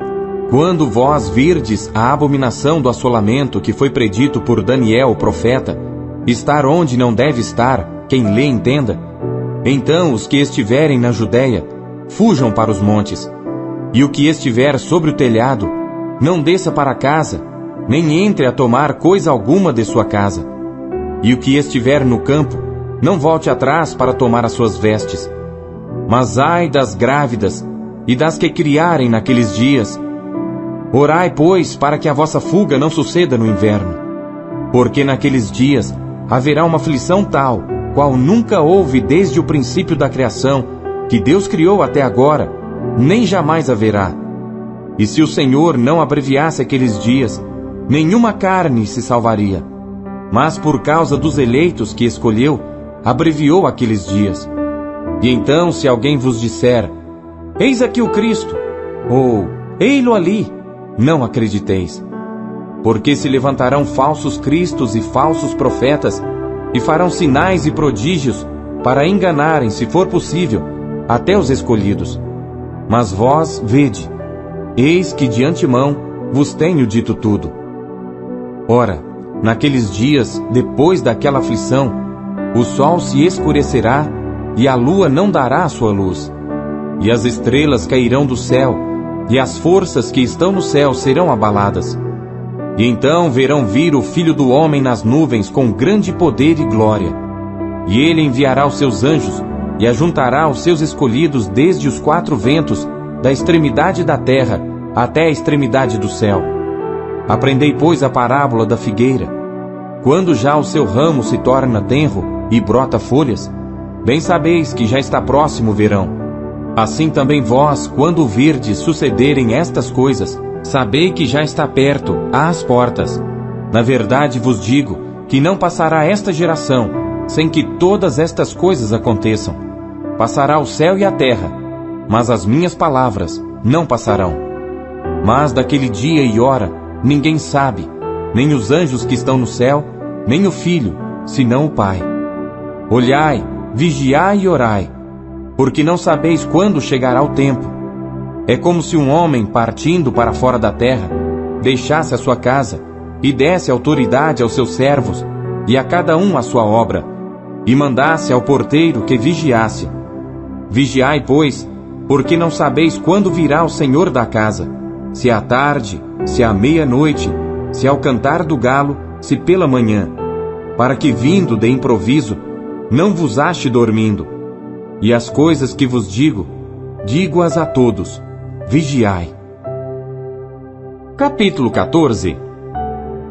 quando vós virdes a abominação do assolamento que foi predito por Daniel, o profeta, estar onde não deve estar, quem lê entenda, então os que estiverem na Judéia, fujam para os montes, e o que estiver sobre o telhado, não desça para casa, nem entre a tomar coisa alguma de sua casa. E o que estiver no campo, não volte atrás para tomar as suas vestes. Mas ai das grávidas e das que criarem naqueles dias. Orai, pois, para que a vossa fuga não suceda no inverno. Porque naqueles dias haverá uma aflição tal, qual nunca houve desde o princípio da criação, que Deus criou até agora, nem jamais haverá. E se o Senhor não abreviasse aqueles dias, nenhuma carne se salvaria. Mas por causa dos eleitos que escolheu, abreviou aqueles dias. E então, se alguém vos disser: Eis aqui o Cristo, ou Ei-lo ali, não acrediteis. Porque se levantarão falsos cristos e falsos profetas, e farão sinais e prodígios, para enganarem, se for possível, até os escolhidos. Mas vós, vede, eis que de antemão vos tenho dito tudo. Ora, naqueles dias, depois daquela aflição, o sol se escurecerá, e a lua não dará a sua luz. E as estrelas cairão do céu, e as forças que estão no céu serão abaladas. E então verão vir o Filho do Homem nas nuvens com grande poder e glória. E ele enviará os seus anjos, e ajuntará os seus escolhidos desde os quatro ventos, da extremidade da terra até a extremidade do céu. Aprendei, pois, a parábola da figueira. Quando já o seu ramo se torna tenro e brota folhas, bem sabeis que já está próximo o verão. Assim também vós, quando virdes sucederem estas coisas, sabei que já está perto, às portas. Na verdade vos digo que não passará esta geração sem que todas estas coisas aconteçam. Passará o céu e a terra, mas as minhas palavras não passarão. Mas daquele dia e hora ninguém sabe, nem os anjos que estão no céu, nem o Filho, senão o Pai. Olhai, vigiai e orai, porque não sabeis quando chegará o tempo. É como se um homem, partindo para fora da terra, deixasse a sua casa, e desse autoridade aos seus servos, e a cada um a sua obra, e mandasse ao porteiro que vigiasse. Vigiai, pois, porque não sabeis quando virá o Senhor da casa, se à tarde, se à meia-noite, se ao cantar do galo, se pela manhã, para que vindo de improviso, não vos ache dormindo. E as coisas que vos digo, digo-as a todos, vigiai. Capítulo 14.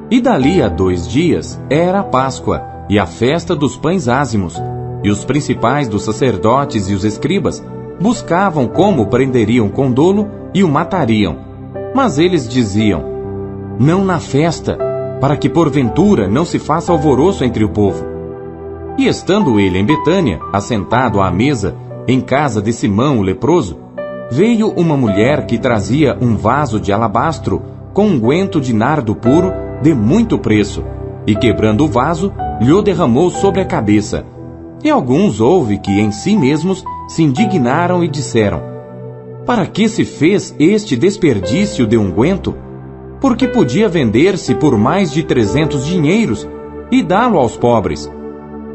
E dali a 2 dias era a Páscoa, e a festa dos pães ázimos, e os principais dos sacerdotes e os escribas buscavam como prenderiam com dolo e o matariam. Mas eles diziam: não na festa, para que porventura não se faça alvoroço entre o povo. E estando ele em Betânia, assentado à mesa, em casa de Simão o leproso, veio uma mulher que trazia um vaso de alabastro com unguento de nardo puro de muito preço, e quebrando o vaso, lhe derramou sobre a cabeça. E alguns houve que em si mesmos se indignaram e disseram: para que se fez este desperdício de unguento? Porque podia vender-se por mais de 300 dinheiros e dá-lo aos pobres.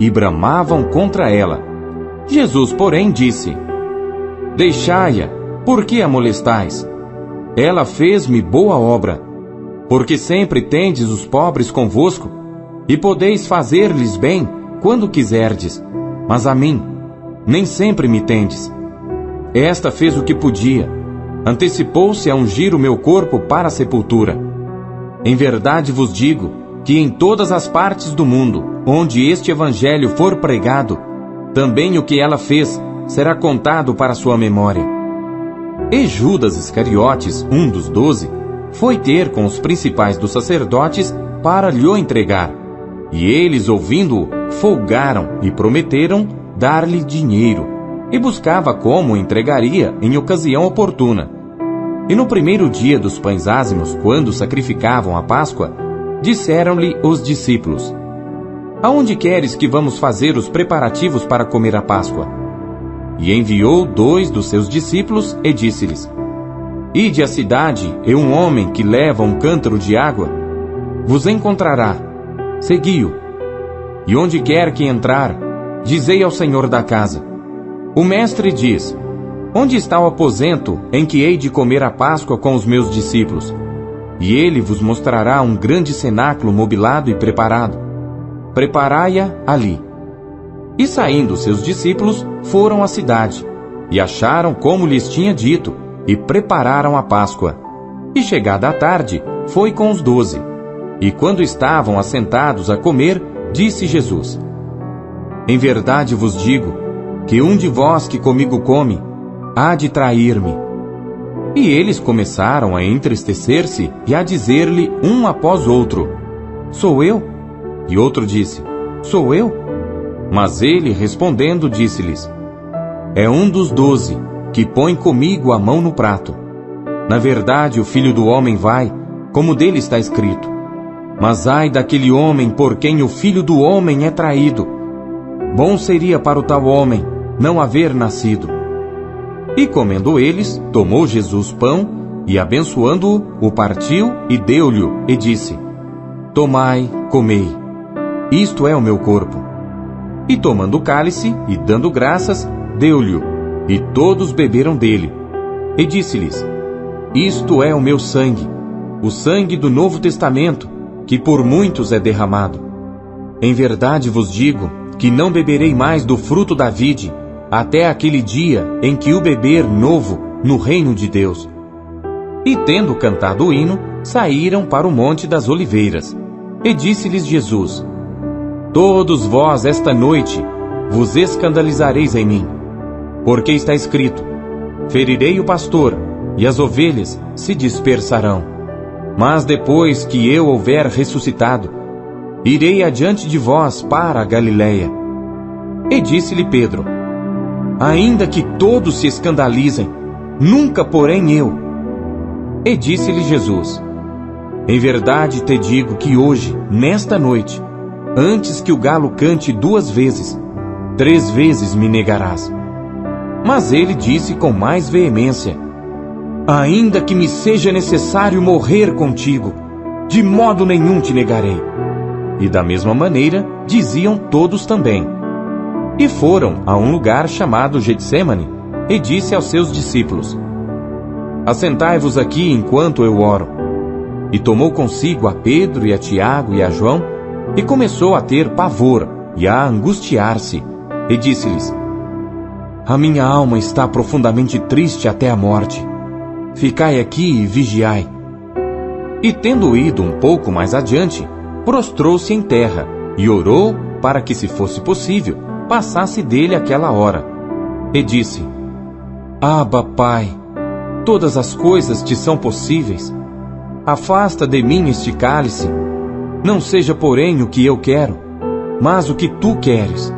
E bramavam contra ela. Jesus, porém, disse: deixai-a, por que a molestais? Ela fez-me boa obra. Porque sempre tendes os pobres convosco, e podeis fazer-lhes bem quando quiserdes, mas a mim nem sempre me tendes. Esta fez o que podia, antecipou-se a ungir o meu corpo para a sepultura. Em verdade vos digo que em todas as partes do mundo, onde este evangelho for pregado, também o que ela fez será contado para sua memória. E Judas Iscariotes, um dos 12, foi ter com os principais dos sacerdotes para lhe o entregar. E eles, ouvindo-o, folgaram e prometeram dar-lhe dinheiro, e buscava como o entregaria em ocasião oportuna. E no primeiro dia dos pães ázimos, quando sacrificavam a Páscoa, disseram-lhe os discípulos: aonde queres que vamos fazer os preparativos para comer a Páscoa? E enviou 2 dos seus discípulos e disse-lhes: ide à cidade, e um homem que leva um cântaro de água vos encontrará. Segui-o. E onde quer que entrar, dizei ao senhor da casa: o mestre diz: onde está o aposento em que hei de comer a Páscoa com os meus discípulos? E ele vos mostrará um grande cenáculo mobilado e preparado. Preparai-a ali. E saindo seus discípulos, foram à cidade, e acharam como lhes tinha dito, e prepararam a Páscoa. E chegada a tarde, foi com os 12. E quando estavam assentados a comer, disse Jesus: em verdade vos digo, que um de vós que comigo come, há de trair-me. E eles começaram a entristecer-se e a dizer-lhe um após outro: sou eu? E outro disse: sou eu? Mas ele, respondendo, disse-lhes: é um dos 12, que põe comigo a mão no prato. Na verdade, o Filho do Homem vai, como dele está escrito. Mas ai daquele homem por quem o Filho do Homem é traído. Bom seria para o tal homem não haver nascido. E comendo eles, tomou Jesus pão, e abençoando-o, o partiu e deu-lhe, e disse: tomai, comei, isto é o meu corpo. E tomando o cálice, e dando graças, deu-lhe, e todos beberam dele. E disse-lhes: Isto é o meu sangue, o sangue do Novo Testamento, que por muitos é derramado. Em verdade vos digo, que não beberei mais do fruto da vide, até aquele dia em que o beber novo no reino de Deus. E tendo cantado o hino, saíram para o Monte das Oliveiras. E disse-lhes Jesus: Todos vós esta noite vos escandalizareis em mim, porque está escrito: Ferirei o pastor, e as ovelhas se dispersarão. Mas depois que eu houver ressuscitado, irei adiante de vós para a Galiléia. E disse-lhe Pedro: Ainda que todos se escandalizem, nunca porém eu. E disse-lhe Jesus: Em verdade te digo que hoje, nesta noite, antes que o galo cante 2 vezes, 3 vezes me negarás. Mas ele disse com mais veemência: Ainda que me seja necessário morrer contigo, de modo nenhum te negarei. E da mesma maneira diziam todos também. E foram a um lugar chamado Getsêmani, e disse aos seus discípulos: Assentai-vos aqui enquanto eu oro. E tomou consigo a Pedro e a Tiago e a João, e começou a ter pavor e a angustiar-se, e disse-lhes: A minha alma está profundamente triste até a morte. Ficai aqui e vigiai. E tendo ido um pouco mais adiante, prostrou-se em terra, e orou para que, se fosse possível, passasse dele aquela hora. E disse: Abba, Pai, todas as coisas te são possíveis. Afasta de mim este cálice. Não seja, porém, o que eu quero, mas o que tu queres.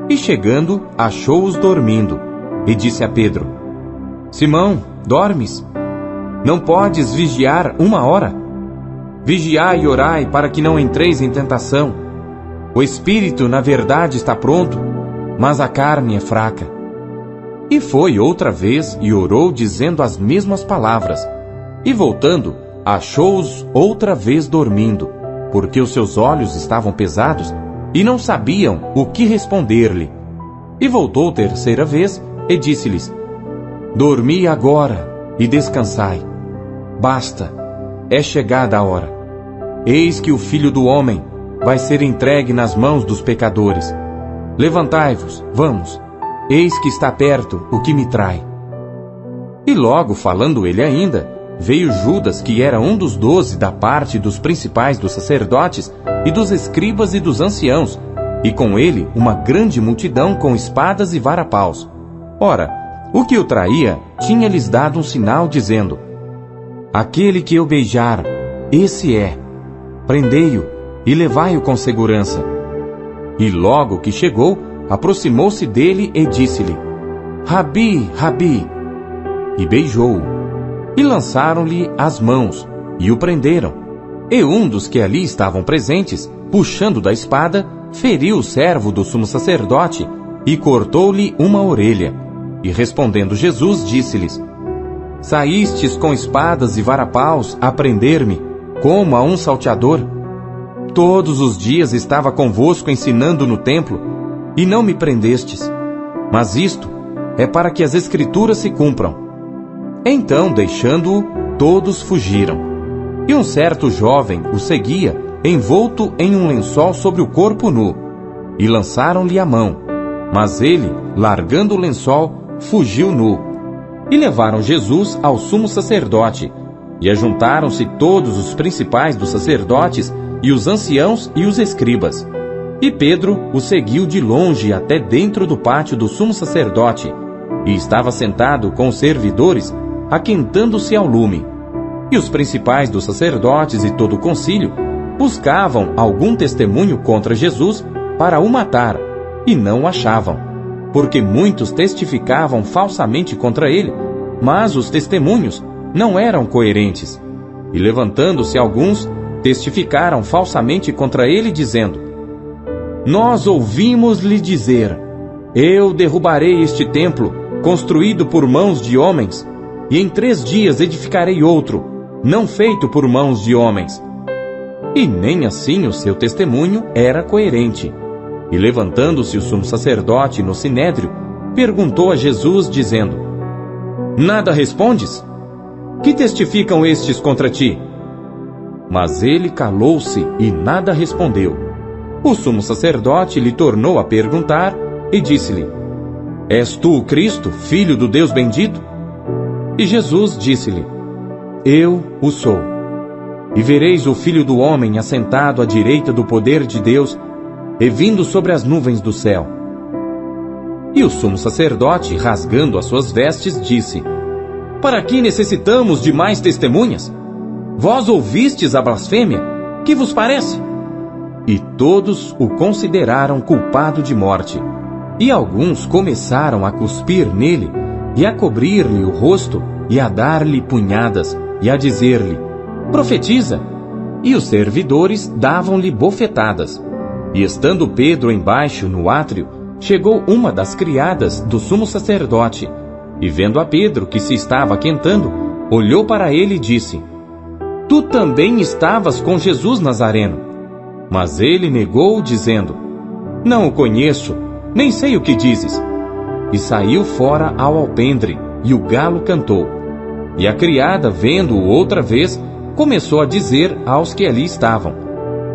E chegando, achou-os dormindo, e disse a Pedro: Simão, dormes? Não podes vigiar 1 hora? Vigiai e orai para que não entreis em tentação. O espírito, na verdade, está pronto, mas a carne é fraca. E foi outra vez e orou dizendo as mesmas palavras. E voltando, achou-os outra vez dormindo, porque os seus olhos estavam pesados e não sabiam o que responder-lhe. E voltou 3ª vez e disse-lhes: Dormi agora e descansai. Basta, é chegada a hora. Eis que o Filho do Homem vai ser entregue nas mãos dos pecadores. Levantai-vos, vamos, eis que está perto o que me trai. E logo, falando ele ainda, veio Judas, que era um dos 12 da parte dos principais dos sacerdotes e dos escribas e dos anciãos, e com ele uma grande multidão com espadas e varapaus. Ora, o que o traía tinha-lhes dado um sinal, dizendo: Aquele que eu beijar, esse é. Prendei-o e levai-o com segurança. E logo que chegou, aproximou-se dele e disse-lhe: Rabi, Rabi. E beijou-o. E lançaram-lhe as mãos, e o prenderam. E um dos que ali estavam presentes, puxando da espada, feriu o servo do sumo sacerdote, e cortou-lhe uma orelha. E respondendo Jesus, disse-lhes: Saístes com espadas e varapaus a prender-me, como a um salteador? Todos os dias estava convosco ensinando no templo, e não me prendestes. Mas isto é para que as Escrituras se cumpram. Então, deixando-o, todos fugiram. E um certo jovem o seguia, envolto em um lençol sobre o corpo nu. E lançaram-lhe a mão. Mas ele, largando o lençol, fugiu nu. E levaram Jesus ao sumo sacerdote. E ajuntaram-se todos os principais dos sacerdotes, e os anciãos e os escribas. E Pedro o seguiu de longe até dentro do pátio do sumo sacerdote, e estava sentado com os servidores, aquentando-se ao lume. E os principais dos sacerdotes e todo o concílio buscavam algum testemunho contra Jesus para o matar, e não o achavam, porque muitos testificavam falsamente contra ele, mas os testemunhos não eram coerentes. E levantando-se alguns, testificaram falsamente contra ele, dizendo: Nós ouvimos-lhe dizer: Eu derrubarei este templo, construído por mãos de homens, e em 3 dias edificarei outro, não feito por mãos de homens. E nem assim o seu testemunho era coerente. E levantando-se o sumo sacerdote no sinédrio, perguntou a Jesus, dizendo: Nada respondes? Que testificam estes contra ti? Mas ele calou-se e nada respondeu. O sumo sacerdote lhe tornou a perguntar e disse-lhe: És tu o Cristo, filho do Deus bendito? E Jesus disse-lhe: Eu o sou. E vereis o Filho do Homem assentado à direita do poder de Deus e vindo sobre as nuvens do céu. E o sumo sacerdote, rasgando as suas vestes, disse: Para que necessitamos de mais testemunhas? Vós ouvistes a blasfêmia? Que vos parece? E todos o consideraram culpado de morte. E alguns começaram a cuspir nele, e a cobrir-lhe o rosto, e a dar-lhe punhadas, e a dizer-lhe: Profetiza! E os servidores davam-lhe bofetadas. E estando Pedro embaixo no átrio, chegou uma das criadas do sumo sacerdote, e vendo a Pedro que se estava aquentando, olhou para ele e disse: Tu também estavas com Jesus Nazareno. Mas ele negou, dizendo: Não o conheço, nem sei o que dizes. E saiu fora ao alpendre, e o galo cantou. E a criada, vendo-o outra vez, começou a dizer aos que ali estavam: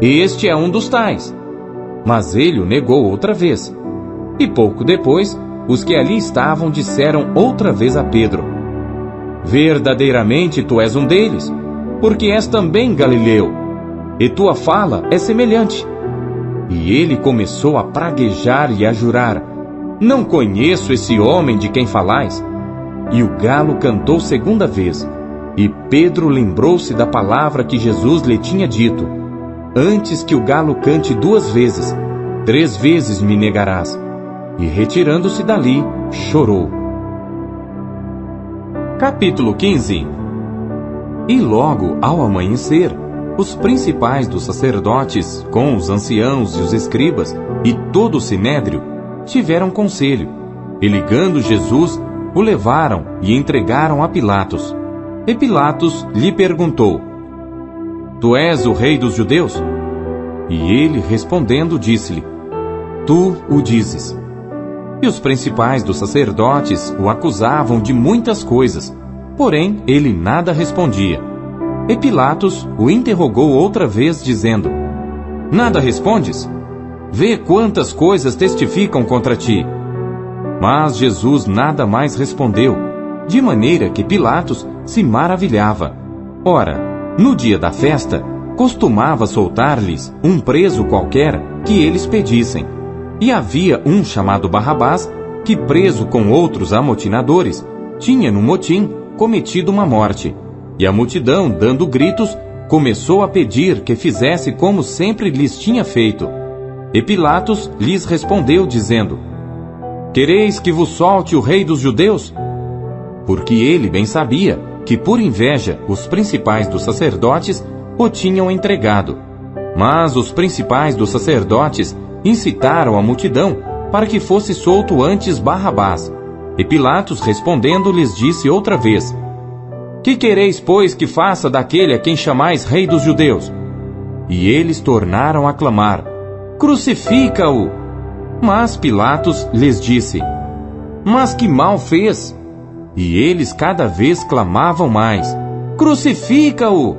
Este é um dos tais. Mas ele o negou outra vez. E pouco depois, os que ali estavam disseram outra vez a Pedro: Verdadeiramente tu és um deles, porque és também galileu, e tua fala é semelhante. E ele começou a praguejar e a jurar: Não conheço esse homem de quem falais. E o galo cantou segunda vez. E Pedro lembrou-se da palavra que Jesus lhe tinha dito: Antes que o galo cante 2 vezes, 3 vezes me negarás. E retirando-se dali, chorou. Capítulo 15. E logo ao amanhecer, os principais dos sacerdotes, com os anciãos e os escribas, e todo o sinédrio, tiveram conselho, e ligando Jesus, o levaram e entregaram a Pilatos. E Pilatos lhe perguntou: Tu és o rei dos judeus? E ele, respondendo, disse-lhe: Tu o dizes. E os principais dos sacerdotes o acusavam de muitas coisas, porém ele nada respondia. E Pilatos o interrogou outra vez, dizendo: Nada respondes? Vê quantas coisas testificam contra ti. Mas Jesus nada mais respondeu, de maneira que Pilatos se maravilhava. Ora, no dia da festa, costumava soltar-lhes um preso qualquer que eles pedissem. E havia um chamado Barrabás, que preso com outros amotinadores, tinha no motim cometido uma morte. E a multidão, dando gritos, começou a pedir que fizesse como sempre lhes tinha feito. E Pilatos lhes respondeu, dizendo: Quereis que vos solte o rei dos judeus? Porque ele bem sabia que, por inveja, os principais dos sacerdotes o tinham entregado. Mas os principais dos sacerdotes incitaram a multidão para que fosse solto antes Barrabás. E Pilatos, respondendo, lhes disse outra vez: Que quereis, pois, que faça daquele a quem chamais rei dos judeus? E eles tornaram a clamar: Crucifica-o! Mas Pilatos lhes disse: Mas que mal fez? E eles cada vez clamavam mais: Crucifica-o!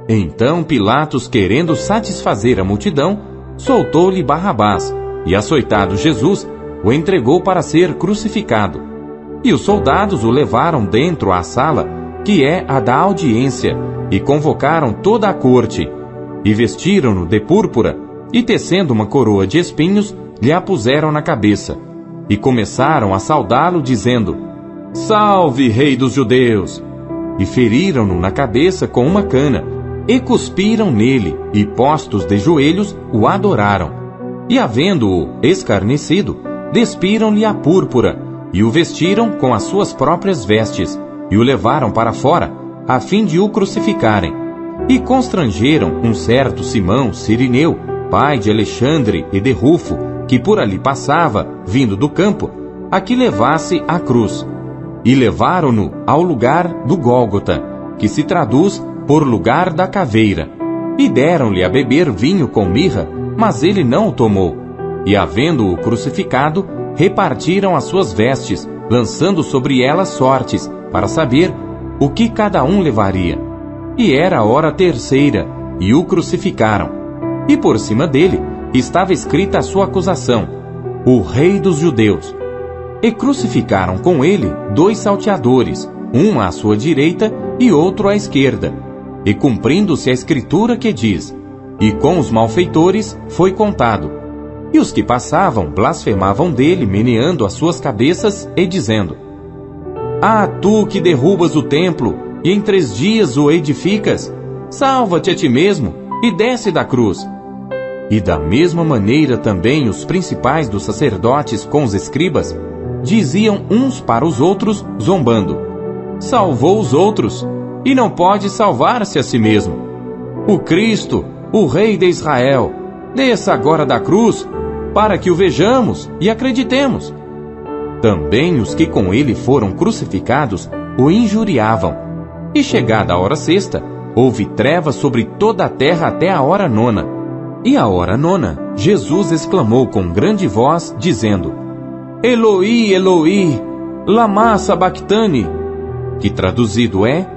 Então Pilatos, querendo satisfazer a multidão, soltou-lhe Barrabás, e açoitado Jesus, o entregou para ser crucificado. E os soldados o levaram dentro à sala, que é a da audiência, e convocaram toda a corte, e vestiram-no de púrpura, e tecendo uma coroa de espinhos, lhe a puseram na cabeça, e começaram a saudá-lo, dizendo: Salve, rei dos judeus! E feriram-no na cabeça com uma cana, e cuspiram nele, e postos de joelhos, o adoraram. E havendo-o escarnecido, despiram-lhe a púrpura, e o vestiram com as suas próprias vestes, e o levaram para fora, a fim de o crucificarem. E constrangeram um certo Simão Cirineu, pai de Alexandre e de Rufo, que por ali passava, vindo do campo, a que levasse a cruz. E levaram-no ao lugar do Gólgota, que se traduz por lugar da caveira. E deram-lhe a beber vinho com mirra, mas ele não o tomou. e, havendo-o crucificado, repartiram as suas vestes, lançando sobre elas sortes, para saber o que cada um levaria. E era a hora terceira, e o crucificaram. E por cima dele estava escrita a sua acusação: o Rei dos Judeus. E crucificaram com ele 2 salteadores, um à sua direita e outro à esquerda. E cumprindo-se a escritura que diz: e com os malfeitores foi contado. E os que passavam blasfemavam dele, meneando as suas cabeças e dizendo: ah, tu que derrubas o templo e em 3 dias o edificas, salva-te a ti mesmo e desce da cruz. E da mesma maneira também os principais dos sacerdotes com os escribas diziam uns para os outros, zombando: salvou os outros e não pode salvar-se a si mesmo. O Cristo, o Rei de Israel, desça agora da cruz, para que o vejamos e acreditemos. Também os que com ele foram crucificados o injuriavam. E chegada a hora sexta, houve trevas sobre toda a terra até a hora 9. E à hora 9, Jesus exclamou com grande voz, dizendo: Eloi, Eloi, lama sabachthani, que traduzido é: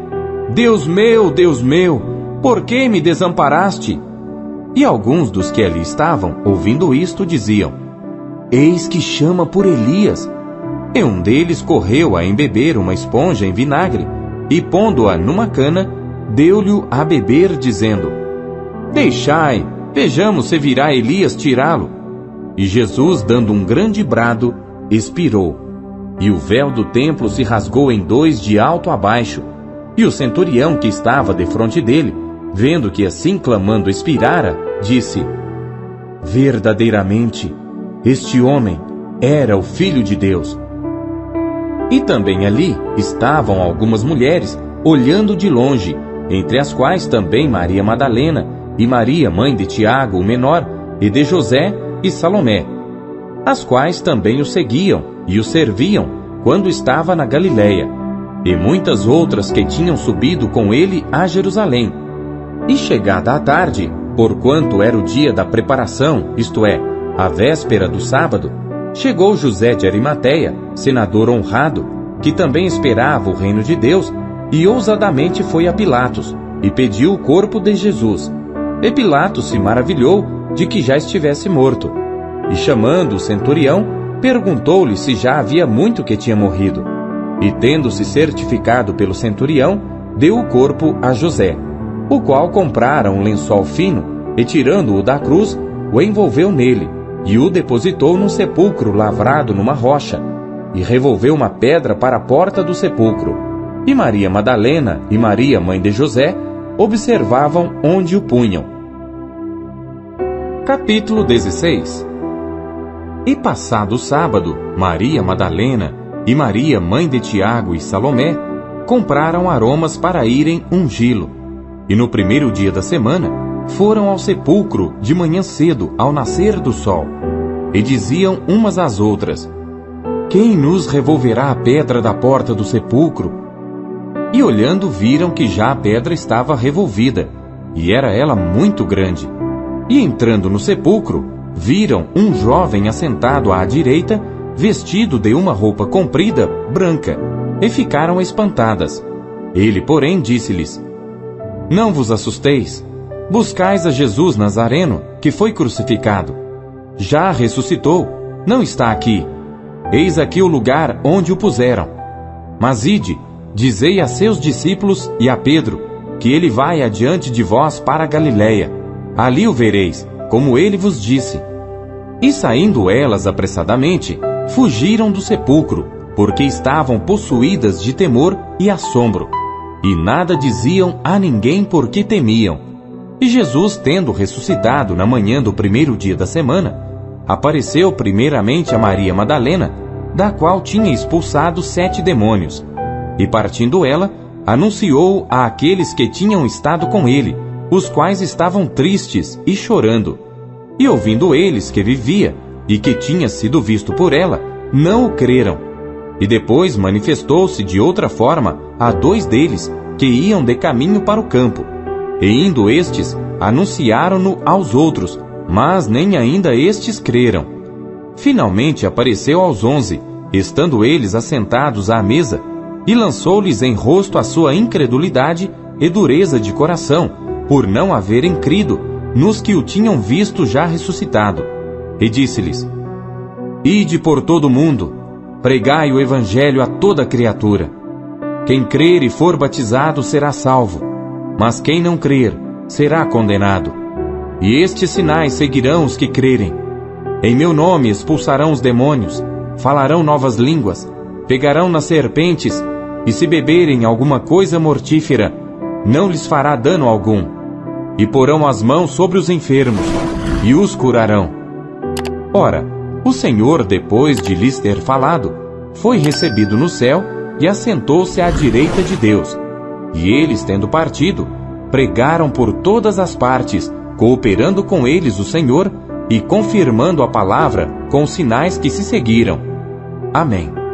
Deus meu, por que me desamparaste? E alguns dos que ali estavam, ouvindo isto, diziam: eis que chama por Elias. E um deles correu a embeber uma esponja em vinagre, e pondo-a numa cana, deu-lhe a beber, dizendo: deixai, vejamos se virá Elias tirá-lo. E Jesus, dando um grande brado, expirou. E o véu do templo se rasgou em 2 de alto a baixo. E o centurião que estava defronte dele, vendo que assim clamando expirara, disse: verdadeiramente, este homem era o Filho de Deus. E também ali estavam algumas mulheres, olhando de longe, entre as quais também Maria Madalena, e Maria, mãe de Tiago, o menor, e de José e Salomé, as quais também o seguiam e o serviam quando estava na Galiléia, e muitas outras que tinham subido com ele a Jerusalém. E chegada a tarde, porquanto era o dia da preparação, isto é, a véspera do sábado, chegou José de Arimateia, senador honrado, que também esperava o reino de Deus, e ousadamente foi a Pilatos, e pediu o corpo de Jesus. E Pilatos se maravilhou de que já estivesse morto. E chamando o centurião, perguntou-lhe se já havia muito que tinha morrido. E tendo-se certificado pelo centurião, deu o corpo a José, o qual comprara um lençol fino, e tirando-o da cruz, o envolveu nele, e o depositou num sepulcro lavrado numa rocha, e revolveu uma pedra para a porta do sepulcro. E Maria Madalena e Maria, mãe de José, observavam onde o punham. Capítulo 16. E passado o sábado, Maria Madalena e Maria, mãe de Tiago e Salomé, compraram aromas para irem ungí-lo. E no primeiro dia da semana, foram ao sepulcro de manhã cedo, ao nascer do sol. E diziam umas às outras: quem nos revolverá a pedra da porta do sepulcro? E olhando, viram que já a pedra estava revolvida, e era ela muito grande. E entrando no sepulcro, viram um jovem assentado à direita, vestido de uma roupa comprida, branca, e ficaram espantadas. Ele, porém, disse-lhes: não vos assusteis. Buscais a Jesus Nazareno, que foi crucificado. Já ressuscitou, não está aqui. Eis aqui o lugar onde o puseram. Mas ide, dizei a seus discípulos e a Pedro, que ele vai adiante de vós para a Galiléia. Ali o vereis, como ele vos disse. E saindo elas apressadamente, fugiram do sepulcro, porque estavam possuídas de temor e assombro, e nada diziam a ninguém porque temiam. E Jesus, tendo ressuscitado na manhã do primeiro dia da semana, apareceu primeiramente a Maria Madalena, da qual tinha expulsado 7 demônios. E partindo ela, anunciou a aqueles que tinham estado com ele, os quais estavam tristes e chorando. E ouvindo eles que vivia, e que tinha sido visto por ela, não o creram. E depois manifestou-se de outra forma a 2 deles, que iam de caminho para o campo. E indo estes, anunciaram-no aos outros, mas nem ainda estes creram. Finalmente apareceu aos 11, estando eles assentados à mesa, e lançou-lhes em rosto a sua incredulidade e dureza de coração, por não haverem crido nos que o tinham visto já ressuscitado. E disse-lhes: Ide por todo o mundo, pregai o evangelho a toda criatura. Quem crer e for batizado será salvo, mas quem não crer será condenado. E estes sinais seguirão os que crerem. Em meu nome expulsarão os demônios, falarão novas línguas, pegarão nas serpentes, e se beberem alguma coisa mortífera, não lhes fará dano algum. E porão as mãos sobre os enfermos, e os curarão. Ora, o Senhor, depois de lhes ter falado, foi recebido no céu e assentou-se à direita de Deus. E eles, tendo partido, pregaram por todas as partes, cooperando com eles o Senhor e confirmando a palavra com os sinais que se seguiram. Amém.